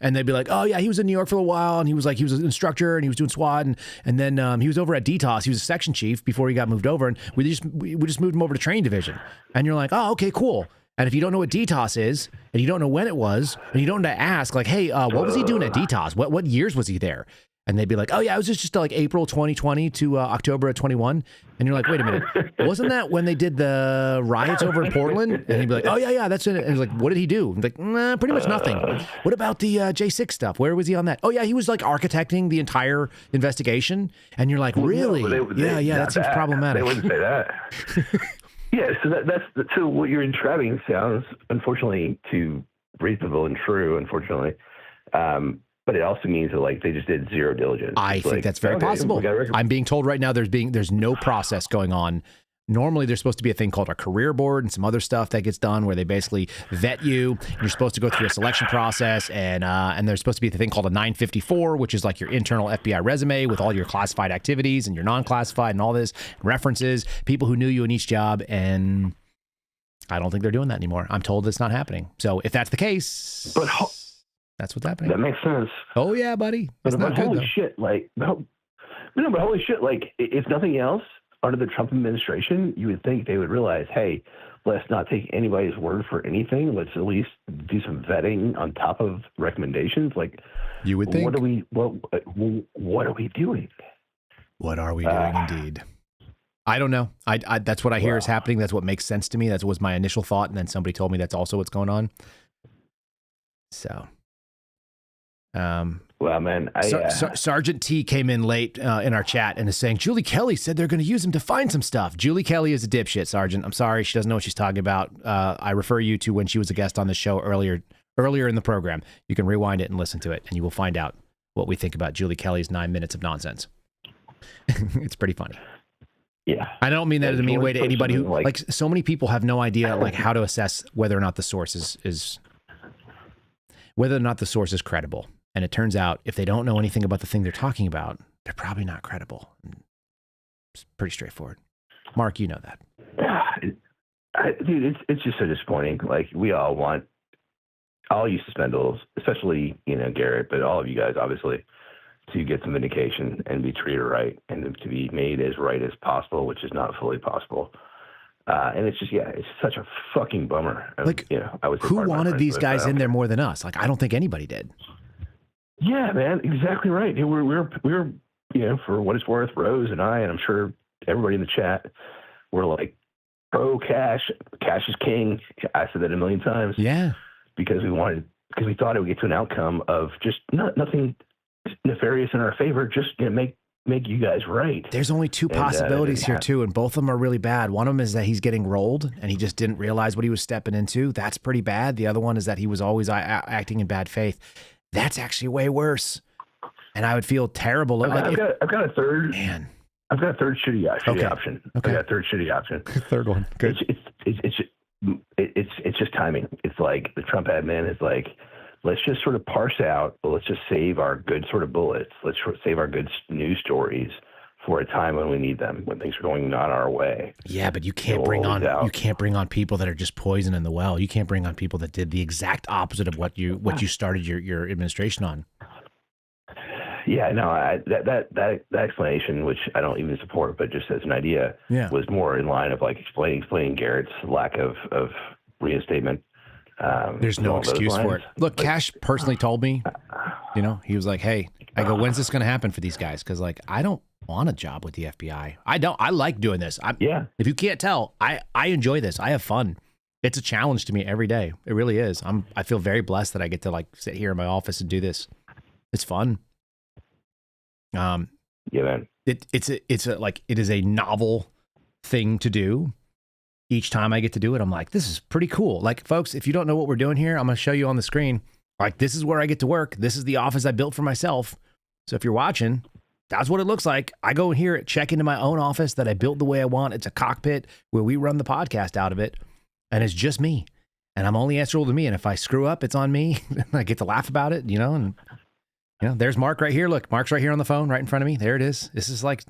And they'd be like, oh, yeah, he was in New York for a while. And he was an instructor and he was doing SWAT. And then he was over at DTOS. He was a section chief before he got moved over. And we just moved him over to training division. And you're like, oh, okay, cool. And if you don't know what DTOS is and you don't know when it was and you don't know to ask, like, hey, what was he doing at DTOS? What years was he there? And they'd be like, oh, yeah, it was just like April 2020 to October of 21. And you're like, wait a minute. Wasn't that when they did the riots over in Portland? And he'd be like, oh, yeah, that's it. And he's like, what did he do? I'm like, nah, pretty much nothing. What about the J6 stuff? Where was he on that? Oh, yeah, he was like architecting the entire investigation. And you're like, really? No, that seems problematic. They wouldn't say that. Yeah, so so what you're describing sounds, unfortunately, too reasonable and true, unfortunately. But it also means that like they just did zero diligence. I think that's very possible. I'm being told right now there's no process going on. Normally there's supposed to be a thing called a career board and some other stuff that gets done where they basically vet you. You're supposed to go through a selection process and there's supposed to be the thing called a 954, which is like your internal FBI resume with all your classified activities and your non-classified and all this, references, people who knew you in each job, and I don't think they're doing that anymore. I'm told it's not happening. So if that's the case, that's what's happening. That makes sense. Oh yeah, buddy. But holy shit, like if nothing else, under the Trump administration, you would think they would realize, hey, let's not take anybody's word for anything. Let's at least do some vetting on top of recommendations. Like, you would think. What are we doing? What are we doing, indeed? I don't know. I that's what I hear is happening. That's what makes sense to me. That was my initial thought, and then somebody told me that's also what's going on. So. Well, man, Sergeant T came in late in our chat and is saying, Julie Kelly said they're going to use him to find some stuff. Julie Kelly is a dipshit, Sergeant. I'm sorry. She doesn't know what she's talking about. I refer you to when she was a guest on the show earlier in the program. You can rewind it and listen to it, and you will find out what we think about Julie Kelly's 9 minutes of nonsense. It's pretty funny. Yeah. I don't mean that in a mean way to anybody who, like so many people have no idea like how to assess whether or not the source is credible. And it turns out if they don't know anything about the thing they're talking about, they're probably not credible. It's pretty straightforward. Mark, you know that. Dude, it's just so disappointing. Like we all want all you suspendals, especially, Garrett, but all of you guys, obviously, to get some vindication and be treated right and to be made as right as possible, which is not fully possible. And it's just, it's such a fucking bummer. Like, who wanted these guys in there more than us? Like, I don't think anybody did. Yeah, man, exactly right. We're for what it's worth, Rose and I, and I'm sure everybody in the chat, we're like pro Cash. Cash is king. I said that a million times. Yeah, because we thought it would get to an outcome of just nothing nefarious in our favor. Just make you guys right. There's only two possibilities here too, and both of them are really bad. One of them is that he's getting rolled and he just didn't realize what he was stepping into. That's pretty bad. The other one is that he was always acting in bad faith. That's actually way worse. And I would feel terrible. I've got a third. Man. I've got a third shitty option. Okay. I've got a third shitty option. Third one. Good. It's just timing. It's like the Trump admin is like, let's just sort of parse out, let's just save our good sort of bullets. Let's save our good news stories for a time when we need them, when things are going not our way. Yeah, but you can't bring on people that are just poison in the well. You can't bring on people that did the exact opposite of what you started your administration on. Yeah, no, that explanation, which I don't even support, but just as an idea, was more in line of like explaining Garrett's lack of reinstatement. There's no excuse for it. Look, Cash personally told me, he was like, hey, I go, when's this going to happen for these guys? Because like, I don't want a job with the FBI. I like doing this. If you can't tell, I enjoy this. I have fun. It's a challenge to me every day. It really is. I feel very blessed that I get to like sit here in my office and do this. It's fun. Yeah, man. It is a novel thing to do. Each time I get to do it, I'm like, this is pretty cool. Like, folks, if you don't know what we're doing here, I'm going to show you on the screen. Like, this is where I get to work. This is the office I built for myself. So if you're watching, that's what it looks like. I go here, check into my own office that I built the way I want. It's a cockpit where we run the podcast out of it. And it's just me. And I'm only answerable to me. And if I screw up, it's on me. I get to laugh about it, and there's Mark right here. Look, Mark's right here on the phone, right in front of me. There it is. This is like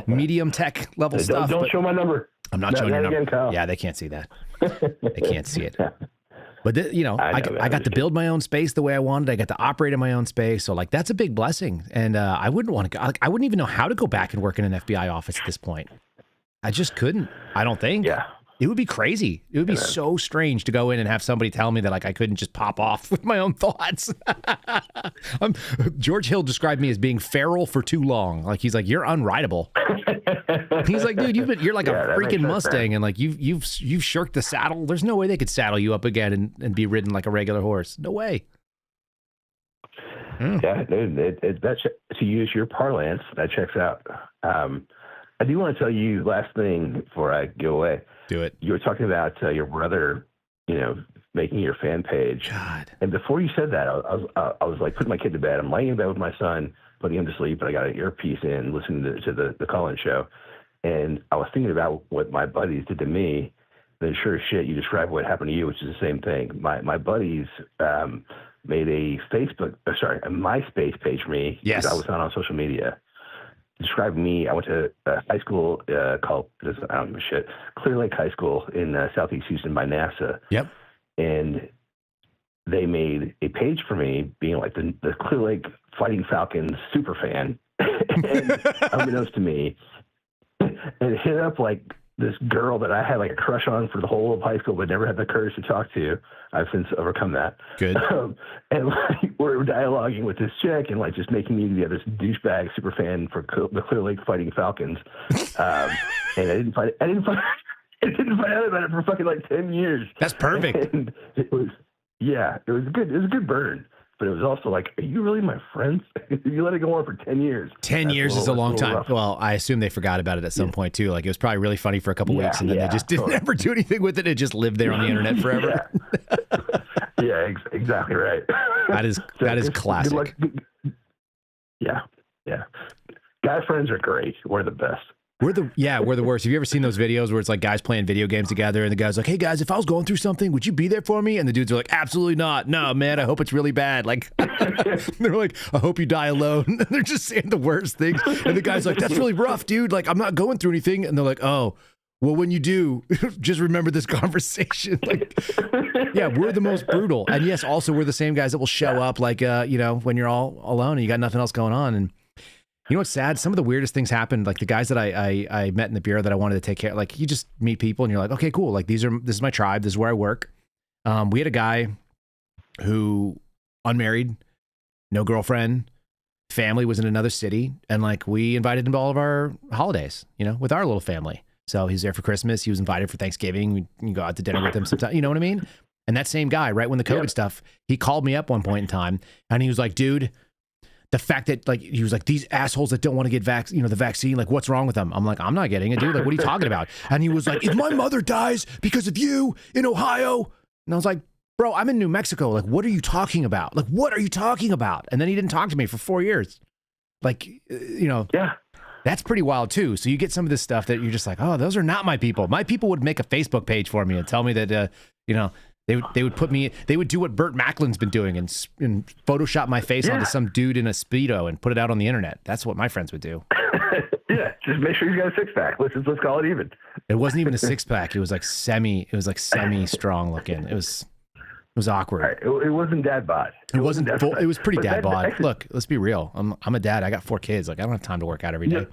medium tech level stuff. Don't show my number. I'm not showing your number. Again, yeah, they can't see that. They can't see it. But I got to build my own space the way I wanted. I got to operate in my own space. So like that's a big blessing. And I wouldn't want to. I wouldn't even know how to go back and work in an FBI office at this point. I just couldn't. I don't think. Yeah. It would be crazy. It would be so strange to go in and have somebody tell me that like I couldn't just pop off with my own thoughts. George Hill described me as being feral for too long. Like he's like, you're unrideable. He's like, dude, you're like a freaking Mustang, and like you've shirked the saddle. There's no way they could saddle you up again and be ridden like a regular horse. No way. Yeah, to use your parlance, that checks out. I do want to tell you last thing before I go away. Do it. You were talking about your brother, making your fan page. God. And before you said that, I was like putting my kid to bed. I'm laying in bed with my son, putting him to sleep, and I got an earpiece in, listening to the call-in show. And I was thinking about what my buddies did to me. Then sure as shit, you described what happened to you, which is the same thing. My buddies made a MySpace page for me. Yes. Because I was not on social media. Described me. I went to high school called, I don't give a shit, Clear Lake High School in Southeast Houston by NASA. Yep. And they made a page for me being like the Clear Lake Fighting Falcons super fan. And unbeknownst to me, it hit up like this girl that I had like a crush on for the whole of high school, but never had the courage to talk to. I've since overcome that. Good. And like we're dialoguing with this chick and like just making me this douchebag super fan for the Clear Lake Fighting Falcons. And I didn't find out about it for fucking like 10 years. That's perfect. And it was good. It was a good burn. But it was also like, are you really my friend? You let it go on for 10 years. 10 years is a long time. Rough. Well, I assume they forgot about it at some point too. Like it was probably really funny for a couple weeks, and then they just didn't ever do anything with it. It just lived there on the internet forever. Exactly right. That is classic. Yeah. Guy friends are great. We're the best. We're the worst. Have you ever seen those videos where it's like guys playing video games together and the guy's like, hey guys, if I was going through something, would you be there for me? And the dudes are like, absolutely not. No, man, I hope it's really bad. Like, they're like, I hope you die alone. And they're just saying the worst things. And the guy's like, that's really rough, dude. Like, I'm not going through anything. And they're like, oh, well, when you do, just remember this conversation. Like, yeah, we're the most brutal. And yes, also we're the same guys that will show up like, when you're all alone and you got nothing else going on. And you know what's sad? Some of the weirdest things happened. Like the guys that I met in the bureau that I wanted to take care of, like you just meet people and you're like, okay, cool. Like this is my tribe. This is where I work. We had a guy who unmarried, no girlfriend, family was in another city. And like, we invited him to all of our holidays, with our little family. So he's there for Christmas. He was invited for Thanksgiving. We can go out to dinner with him sometime. You know what I mean? And that same guy, right when the COVID stuff, he called me up one point in time and he was like, dude, the fact that like, he was like, these assholes that don't want to get the vaccine, like what's wrong with them? I'm like, I'm not getting it, dude. Like, what are you talking about? And he was like, if my mother dies because of you in Ohio. And I was like, bro, I'm in New Mexico. Like, what are you talking about? Like, what are you talking about? And then he didn't talk to me for 4 years. Like, Yeah. That's pretty wild too. So you get some of this stuff that you're just like, oh, those are not my people. My people would make a Facebook page for me and tell me that, they would put me, they would do what Burt Macklin's been doing and Photoshop my face onto some dude in a Speedo and put it out on the internet. That's what my friends would do. Yeah. Just make sure you got a six pack. Let's call it even. It wasn't even a six pack. It was like semi strong looking. It was awkward. Right. It wasn't dad bod. It wasn't full. It was pretty dad bod. Look, let's be real. I'm a dad. I got 4 kids. Like I don't have time to work out every day.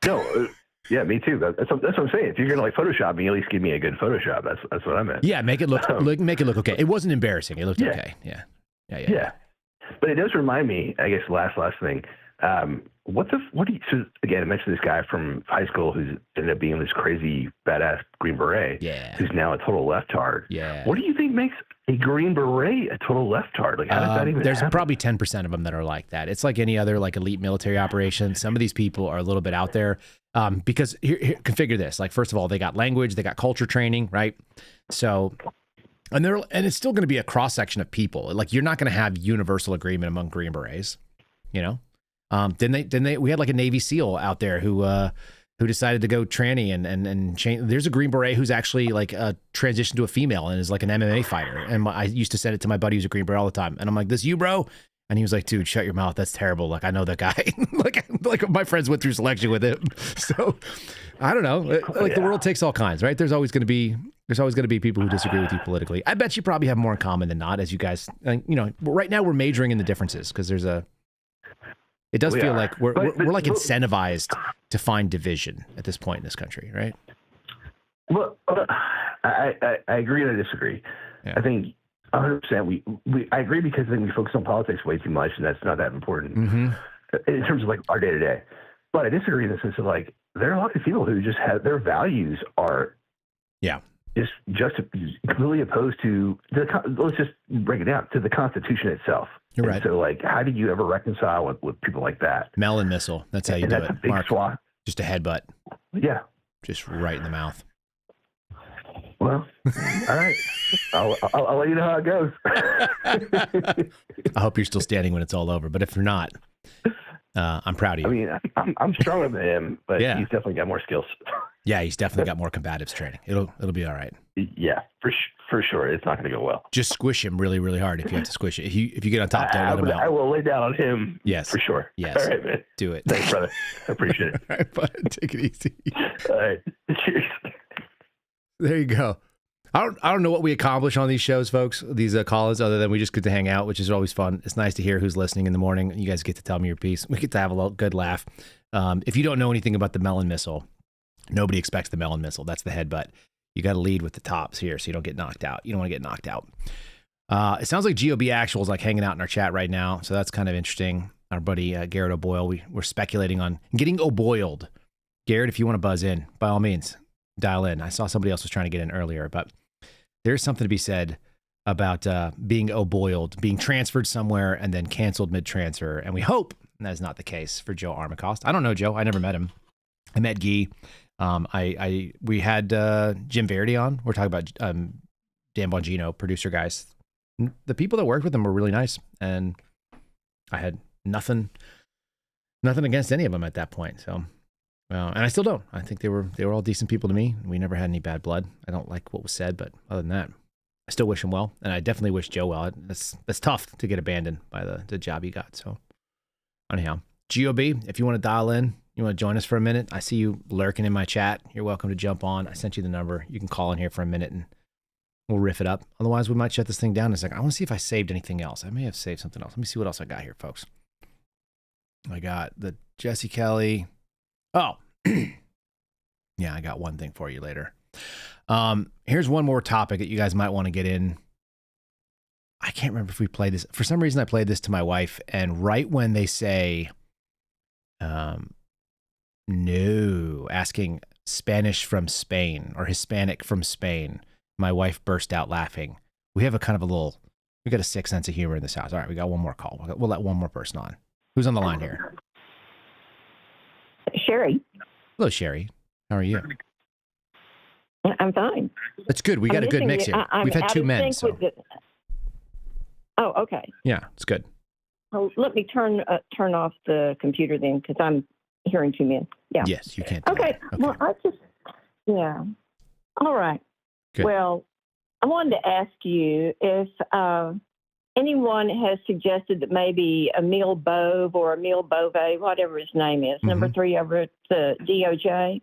No. Yeah, me too. That's what I'm saying. If you're gonna like Photoshop me, at least give me a good Photoshop. That's what I meant. Yeah, make it look okay. It wasn't embarrassing. It looked okay. Yeah. But it does remind me, I guess, last thing. So again, I mentioned this guy from high school who's ended up being this crazy badass Green Beret. Yeah. Who's now a total leftard. Yeah. What do you think makes a Green Beret a total leftard? Like, how does that even There's happen? probably 10% of them that are like that. It's like any other like elite military operation. Some of these people are a little bit out there because here, configure this. Like, first of all, they got language, they got culture training, right? So, and it's still going to be a cross section of people. Like, you're not going to have universal agreement among Green Berets, we had like a Navy SEAL out there who decided to go tranny and change. There's a Green Beret who's actually like transitioned to a female and is like an MMA fighter. And I used to send it to my buddy who's a Green Beret all the time. And I'm like, this you, bro? And he was like, dude, shut your mouth. That's terrible. Like, I know that guy. like my friends went through selection with him. So I don't know. Like the world takes all kinds, right? There's always going to be There's always going to be people who disagree with you politically. I bet you probably have more in common than not, as you guys, right now we're majoring in the differences because there's it does feel like we're like incentivized to find division at this point in this country, right? Well, I agree and I disagree. Yeah. I think 100%. I agree because I think we focus on politics way too much, and that's not that important in terms of like our day to day. But I disagree in the sense of like there are a lot of people who just have their values are just completely opposed to let's just break it down to the Constitution itself. You're and right. So like, how do you ever reconcile with people like that? Melon missile. That's how you do that's it. a big Mark, swath. just a headbutt. Yeah. Just right in the mouth. Well, all right. I'll let you know how it goes. I hope you're still standing when it's all over. But if you're not, I'm proud of you. I mean, I'm stronger than him, but Yeah. he's definitely got more skills. Yeah, he's definitely got more combatives training. It'll be all right. Yeah, for sure. It's not going to go well. Just squish him really, really hard if you have to squish it. If you get on top, don't let him out. I will lay down on him. Yes. For sure. Yes. All right, man. Do it. Thanks, brother. I appreciate it. All right, bud. Take it easy. All right. Cheers. There you go. I don't know what we accomplish on these shows, folks, these call-ins, other than we just get to hang out, which is always fun. It's nice to hear who's listening in the morning. You guys get to tell me your piece. We get to have a good laugh. If you don't know anything about the melon missile, nobody expects the melon missile. That's the headbutt. You got to lead with the tops here so you don't get knocked out. You don't want to get knocked out. It sounds like GOB Actual is like hanging out in our chat right now, so that's kind of interesting. Our buddy Garrett O'Boyle, we're speculating on getting O'Boiled. Garrett, if you want to buzz in, by all means, dial in. I saw somebody else was trying to get in earlier, but there's something to be said about being O'Boiled, being transferred somewhere and then canceled mid-transfer. And we hope that is not the case for Joe Armacost. I don't know Joe. I never met him. I met Guy. We had Jim Verdi on. We're talking about Dan Bongino, producer guys. The people that worked with him were really nice, and I had nothing against any of them at that point. So, and I still don't. I think they were all decent people to me. We never had any bad blood. I don't like what was said, but other than that, I still wish him well, and I definitely wish Joe well. That's tough to get abandoned by the job he got. So, anyhow, GOB, if you want to dial in, you want to join us for a minute, I see you lurking in my chat. You're welcome to jump on. I sent you the number. You can call in here for a minute and we'll riff it up. Otherwise, we might shut this thing down in a second. I want to see if I saved anything else. I may have saved something else. Let me see what else I got here, folks. I got the Jesse Kelly. Oh, yeah, I got one thing for you later. Here's one more topic that you guys might want to get in. I can't remember if we played this. For some reason, I played this to my wife, and right when they say, no, asking Spanish from Spain or Hispanic from Spain, my wife burst out laughing. We have we got a sick sense of humor in this house. All right, we got one more call. We'll let one more person on. Who's on the line here? Sherry. Hello, Sherry. How are you? I'm fine. That's good. We got a good mix here. We've had two men. So. Oh, okay. Yeah, it's good. Well, let me turn off the computer then, because I'm hearing two men. Yeah. Yes, you can. Okay. Well, yeah. All right. Good. Well, I wanted to ask you if anyone has suggested that maybe Emil Bove or Emil Bove, whatever his name is, number 3 over at the DOJ,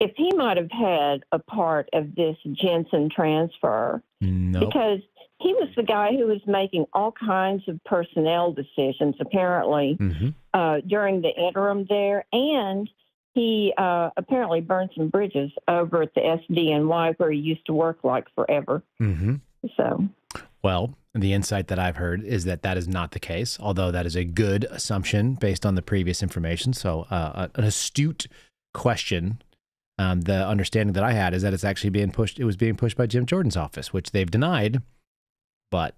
if he might have had a part of this Jensen transfer. Nope. Because he was the guy who was making all kinds of personnel decisions, apparently, during the interim there. And he apparently burned some bridges over at the SDNY where he used to work like forever. So, well, the insight that I've heard is that is not the case, although that is a good assumption based on the previous information. So an astute question. The understanding that I had is that it's actually being pushed. It was being pushed by Jim Jordan's office, which they've denied. But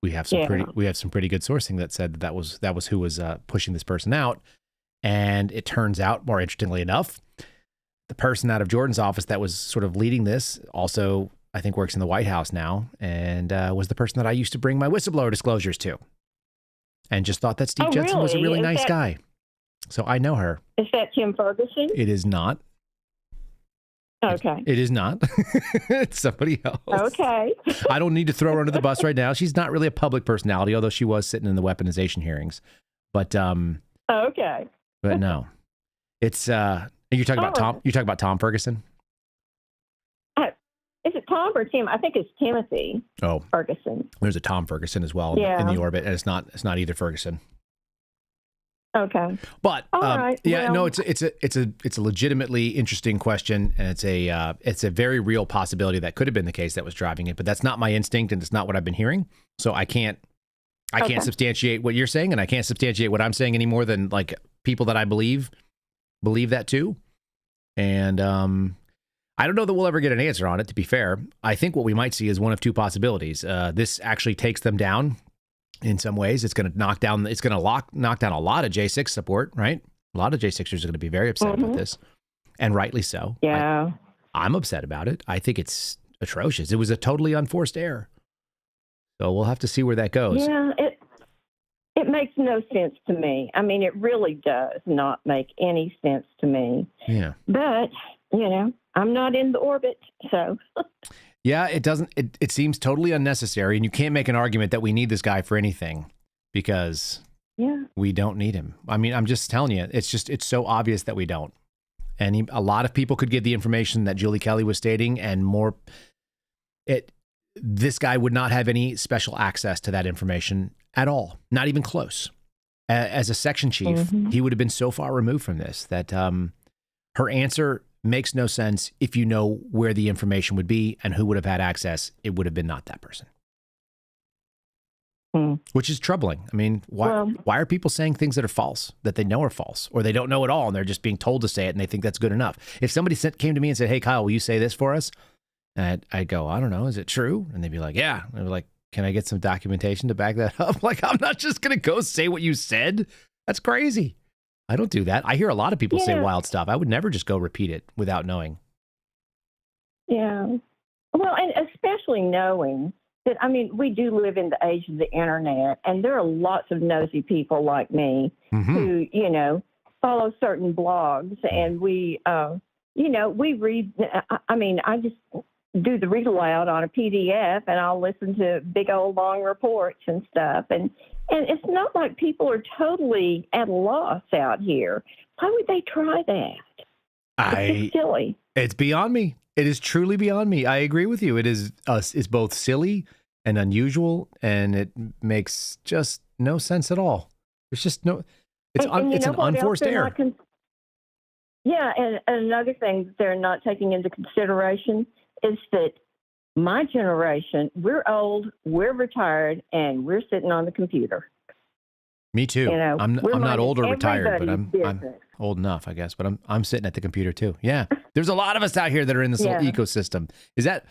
we have some pretty good sourcing that said that was who was pushing this person out. And it turns out, more interestingly enough, the person out of Jordan's office that was sort of leading this also, I think, works in the White House now, and was the person that I used to bring my whistleblower disclosures to, and just thought that Steve Jensen was a really nice guy. So I know her. Is that Tim Ferguson? It is not. Okay. It is not. It's somebody else. Okay. I don't need to throw her under the bus right now. She's not really a public personality, although she was sitting in the weaponization hearings. But okay. But no. It's you're talking about Tom. You're talking about Tom Ferguson? Is it Tom or Tim? I think it's Timothy Oh, Ferguson. there's a Tom Ferguson as well Yeah. in the orbit, and it's not either Ferguson. Okay. But All right. yeah, Well, no, it's a legitimately interesting question, and it's a very real possibility that could have been the case that was driving it. But that's not my instinct, and it's not what I've been hearing. So I can't substantiate what you're saying, and I can't substantiate what I'm saying any more than like people that I believe that too. And I don't know that we'll ever get an answer on it. To be fair, I think what we might see is one of two possibilities. This actually takes them down. In some ways, it's going to knock down a lot of J6 support, right? A lot of J6ers are going to be very upset about this, and rightly so. Yeah. I'm upset about it. I think it's atrocious. It was a totally unforced error. So we'll have to see where that goes. Yeah, it makes no sense to me. I mean, it really does not make any sense to me. Yeah. But, I'm not in the orbit, so. Yeah, it doesn't. It seems totally unnecessary, and you can't make an argument that we need this guy for anything because we don't need him. I mean, I'm just telling you, it's so obvious that we don't. And a lot of people could give the information that Julie Kelly was stating, and more. This guy would not have any special access to that information at all, not even close. As a section chief, he would have been so far removed from this that her answer makes no sense. If you know where the information would be and who would have had access, it would have been not that person. Which is troubling. I mean, why are people saying things that are false, that they know are false, or they don't know at all, and they're just being told to say it, and they think that's good enough? If somebody came to me and said, "Hey, Kyle, will you say this for us?" And I'd go, "I don't know, is it true?" And they'd be like, "Yeah." And I'd be like, "Can I get some documentation to back that up?" Like, I'm not just going to go say what you said. That's crazy. I don't do that. I hear a lot of people say wild stuff. I would never just go repeat it without knowing. Yeah. Well, and especially knowing that, I mean, we do live in the age of the internet, and there are lots of nosy people like me who, follow certain blogs, and we read, I just do the read aloud on a PDF, and I'll listen to big old long reports and stuff. And it's not like people are totally at a loss out here. Why would they try that? It's silly. It's beyond me. It is truly beyond me. I agree with you. It is it's both silly and unusual, and it makes just no sense at all. There's just no. It's an unforced error. And another thing that they're not taking into consideration is that my generation, we're old, we're retired, and we're sitting on the computer. Me too. I'm not old or retired, but I'm old enough, I guess. But I'm sitting at the computer too. Yeah, there's a lot of us out here that are in this little ecosystem. Is that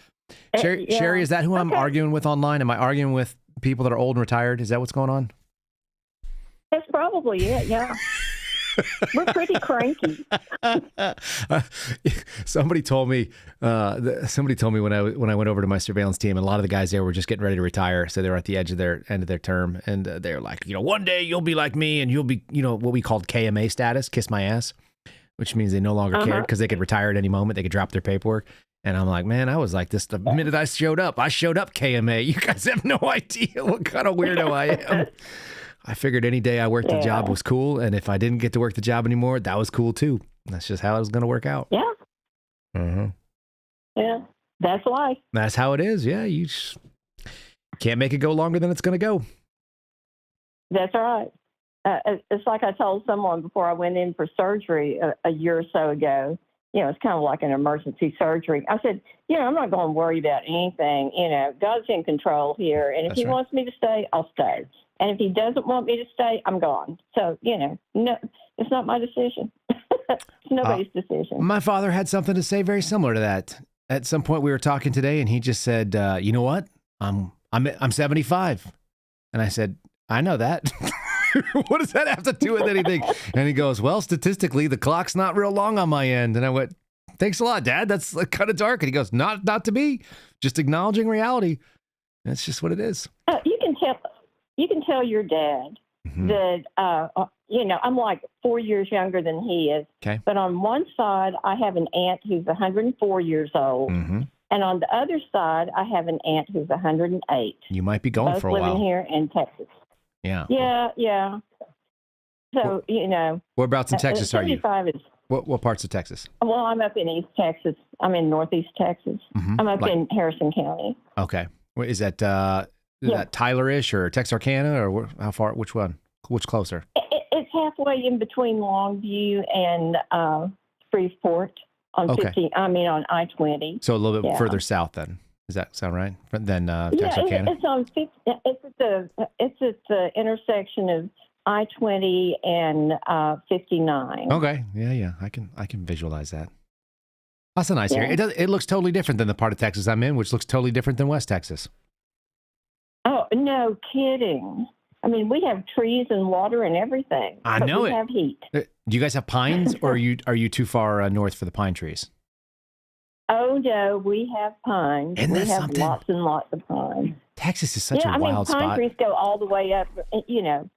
Sherry? Is that who I'm arguing with online? Am I arguing with people that are old and retired? Is that what's going on? That's probably it. Yeah. We're pretty cranky. Somebody told me when I went over to my surveillance team, and a lot of the guys there were just getting ready to retire, so they were at the end of their term, and they're like, one day you'll be like me, and you'll be, what we called KMA status, kiss my ass, which means they no longer cared because they could retire at any moment, they could drop their paperwork. And I'm like, man, I was like this the minute I showed up KMA. You guys have no idea what kind of weirdo I am. I figured any day I worked the job was cool, and if I didn't get to work the job anymore, that was cool too. That's just how it was going to work out. Yeah. Yeah, that's life. That's how it is. Yeah, you just can't make it go longer than it's going to go. That's right. It's like I told someone before I went in for surgery a year or so ago. It's kind of like an emergency surgery. I said, I'm not going to worry about anything. God's in control here, and if He wants me to stay, I'll stay. And if He doesn't want me to stay, I'm gone. So, no, it's not my decision. It's nobody's decision. My father had something to say very similar to that. At some point we were talking today, and he just said, you know what? I'm 75. And I said, I know that. What does that have to do with anything? And he goes, well, statistically, the clock's not real long on my end. And I went, thanks a lot, Dad. That's kind of dark. And he goes, not to me. Just acknowledging reality. That's just what it is. You can tell your dad that, I'm like 4 years younger than he is. Okay. But on one side, I have an aunt who's 104 years old. And on the other side, I have an aunt who's 108. You might be going for a while. Both living here in Texas. Yeah. Yeah. So, Whereabouts in Texas are you? 75 is What parts of Texas? Well, I'm up in East Texas. I'm in Northeast Texas. Mm-hmm. I'm up in Harrison County. Okay. Is that Tyler-ish or Texarkana or how far? Which one? Which closer? It's halfway in between Longview and Freeport on on I-20. So a little bit further south then. Does that sound right? Than Texarkana? It's on. It's at the intersection of I-20 and 59. Okay. Yeah. I can visualize that. That's a nice area. It looks totally different than the part of Texas I'm in, which looks totally different than West Texas. Oh, no kidding. I mean, we have trees and water and everything. I know we have heat. Do you guys have pines, or are you too far north for the pine trees? Oh, no, we have pines. Isn't that we have something? lots and lots of pines. Texas is such a wild spot. Pine trees go all the way up. You know,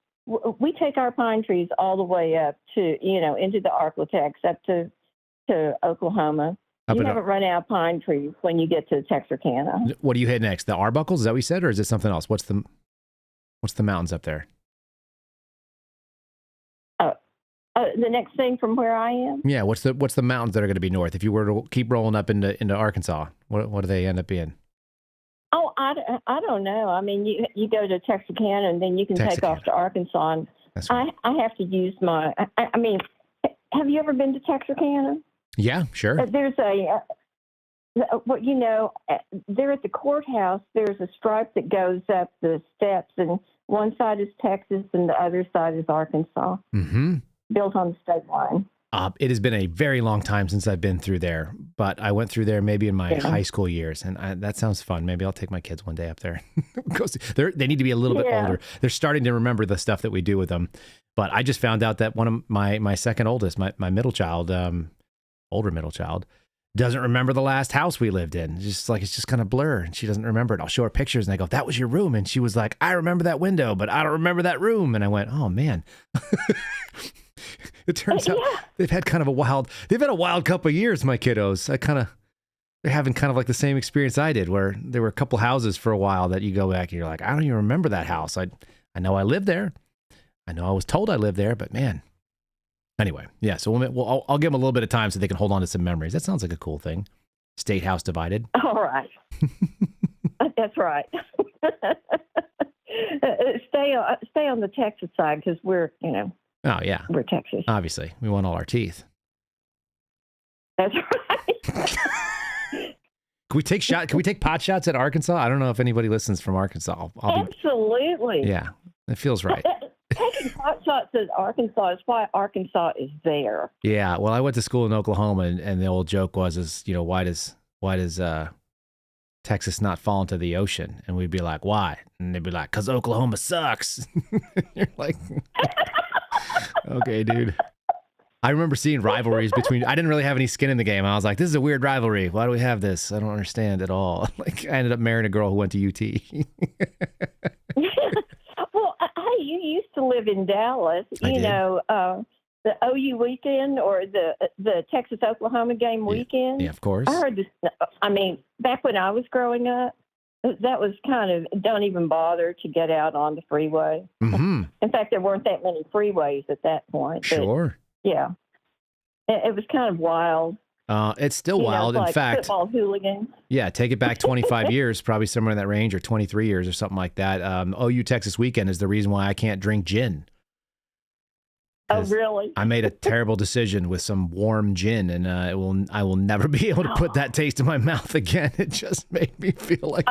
we take our pine trees all the way up to, into the Arklatex, up to Oklahoma. You haven't run out of pine trees when you get to Texarkana. What do you hit next? The Arbuckles? Is that what you said, or is it something else? What's the mountains up there? The next thing from where I am? Yeah, what's the mountains that are going to be north? If you were to keep rolling up into Arkansas, what do they end up being? Oh, I don't know. I mean, you go to Texarkana and then you can take off to Arkansas. And that's right. I have to use my. I mean, have you ever been to Texarkana? Yeah, sure. There's there at the courthouse. There's a stripe that goes up the steps, and one side is Texas and the other side is Arkansas. Mm-hmm. Built on the state line. It has been a very long time since I've been through there, but I went through there maybe in my high school years, and that sounds fun. Maybe I'll take my kids one day up there. They need to be a little bit older. They're starting to remember the stuff that we do with them. But I just found out that one of my second oldest, my middle child, older middle child, doesn't remember the last house we lived in. It's just kind of blur, and she doesn't remember it. I'll show her pictures, and I go, "That was your room," and she was like, "I remember that window, but I don't remember that room." And I went, "Oh man." It turns out they've had a wild couple of years, my kiddos. They're having kind of like the same experience I did, where there were a couple houses for a while that you go back and you're like, I don't even remember that house. I know I lived there. I know I was told I lived there, but man. Anyway, yeah. So I'll give them a little bit of time so they can hold on to some memories. That sounds like a cool thing. State house divided. All right. That's right. Stay on the Texas side because we're, Oh, yeah. We're Texas. Obviously. We want all our teeth. That's right. Can we take pot shots at Arkansas? I don't know if anybody listens from Arkansas. Absolutely. Yeah, it feels right. Taking pot shots at Arkansas is why Arkansas is there. Yeah. Well, I went to school in Oklahoma, and the old joke was, why does Texas not fall into the ocean? And we'd be like, why? And they'd be like, 'cause Oklahoma sucks. You're like... Okay, dude. I remember seeing rivalries between. I didn't really have any skin in the game. I was like, "This is a weird rivalry. Why do we have this? I don't understand at all." Like, I ended up marrying a girl who went to UT. Well, hey, you used to live in Dallas. The OU weekend or the Texas Oklahoma game weekend. Yeah, of course. I heard this. I mean, back when I was growing up, that was kind of don't even bother to get out on the freeway. Mm-hmm. In fact, there weren't that many freeways at that point. Sure. Yeah. It was kind of wild. It's still wild. In fact, football hooligans. Yeah, take it back 25 years, probably somewhere in that range, or 23 years or something like that. OU Texas weekend is the reason why I can't drink gin. Oh, really? I made a terrible decision with some warm gin, and I will never be able to put that taste in my mouth again. It just made me feel like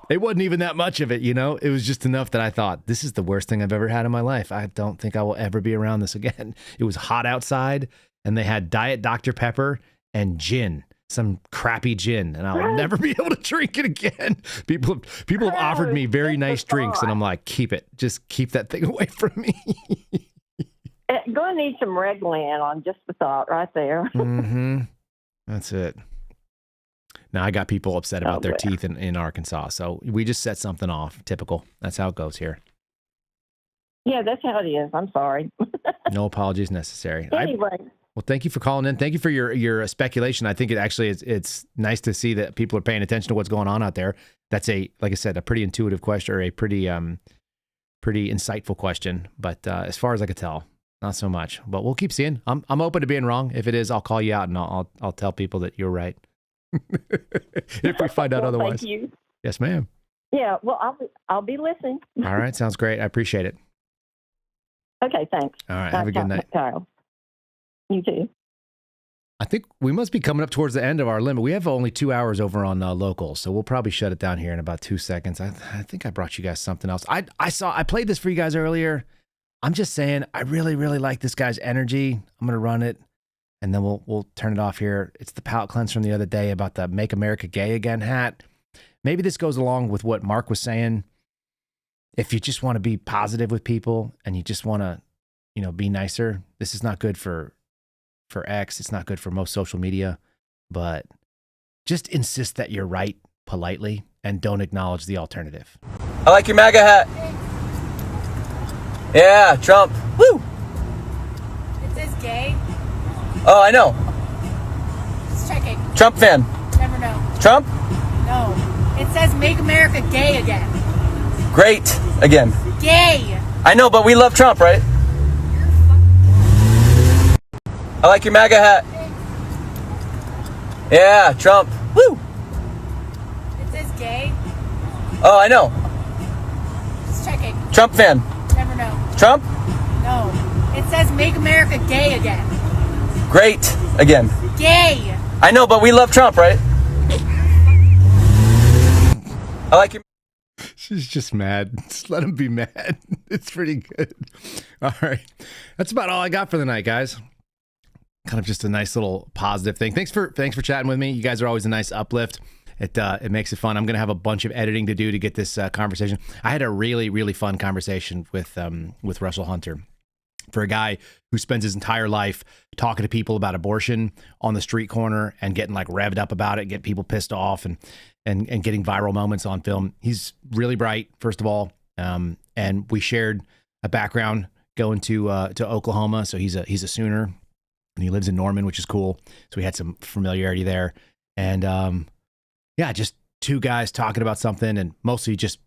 it wasn't even that much of it, It was just enough that I thought, this is the worst thing I've ever had in my life. I don't think I will ever be around this again. It was hot outside, and they had Diet Dr. Pepper and gin, some crappy gin, and I'll never be able to drink it again. People have offered me very nice drinks, and I'm like, keep it. Just keep that thing away from me. Going to need some Reglan on just the thought right there. Mm-hmm. That's it. Now I got people upset about their teeth in Arkansas, so we just set something off. Typical. That's how it goes here. Yeah, that's how it is. I'm sorry. No apologies necessary. Anyway. Well, thank you for calling in. Thank you for your speculation. I think it's nice to see that people are paying attention to what's going on out there. That's like I said, a pretty intuitive question, or a pretty insightful question. But as far as I could tell, Not so much. But we'll keep seeing. I'm open to being wrong. If it is, I'll call you out and I'll tell people that you're right. If we find out otherwise. Thank you. Yes, ma'am. Yeah, well, I'll be listening. All right, sounds great. I appreciate it. Okay, thanks. All right, have a good night. Kyle. You too. I think we must be coming up towards the end of our limit. We have only 2 hours over on local, so we'll probably shut it down here in about 2 seconds. I think I brought you guys something else. I played this for you guys earlier. I'm just saying, I really, really like this guy's energy. I'm gonna run it, and then we'll turn it off here. It's the palate cleanse from the other day about the "Make America Gay Again" hat. Maybe this goes along with what Mark was saying. If you just want to be positive with people and you just want to, be nicer, this is not good for X. It's not good for most social media, but just insist that you're right politely and don't acknowledge the alternative. I like your MAGA hat. Yeah, Trump. Woo! It says gay. Oh, I know. Just checking. Trump fan. Never know. Trump? No. It says make America gay again. Great again. Gay. I know, but we love Trump, right? I like your MAGA hat. Yeah, Trump. Woo! It says gay. Oh, I know. Just checking. Trump fan. Never know. Trump? No. It says make America gay again. Great again. Gay. I know, but we love Trump, right? I like your... She's just mad. Just let him be mad. It's pretty good. All right. That's about all I got for the night, guys. Kind of just a nice little positive thing. Thanks for chatting with me. You guys are always a nice uplift. It makes it fun. I'm going to have a bunch of editing to do to get this conversation. I had a really, really fun conversation with Russell Hunter. For a guy who spends his entire life talking to people about abortion on the street corner and getting like revved up about it, get people pissed off and getting viral moments on film. He's really bright, first of all. And we shared a background going to Oklahoma. So he's a Sooner and he lives in Norman, which is cool. So we had some familiarity there. And yeah, just two guys talking about something and mostly just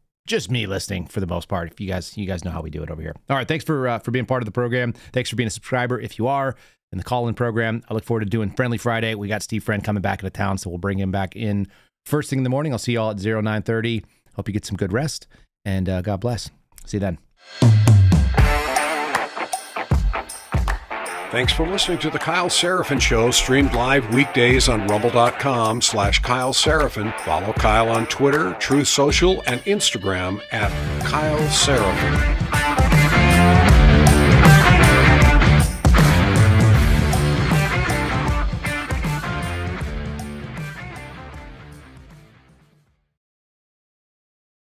me listening for the most part. If you guys know how we do it over here. All right. Thanks for being part of the program. Thanks for being a subscriber. If you are in the call-in program, I look forward to doing Friendly Friday. We got Steve Friend coming back into town, so we'll bring him back in first thing in the morning. I'll see you all at 0930. Hope you get some good rest and God bless. See you then. Thanks for listening to The Kyle Seraphin Show, streamed live weekdays on rumble.com/Kyle Seraphin. Follow Kyle on Twitter, Truth Social, and Instagram at Kyle Seraphin.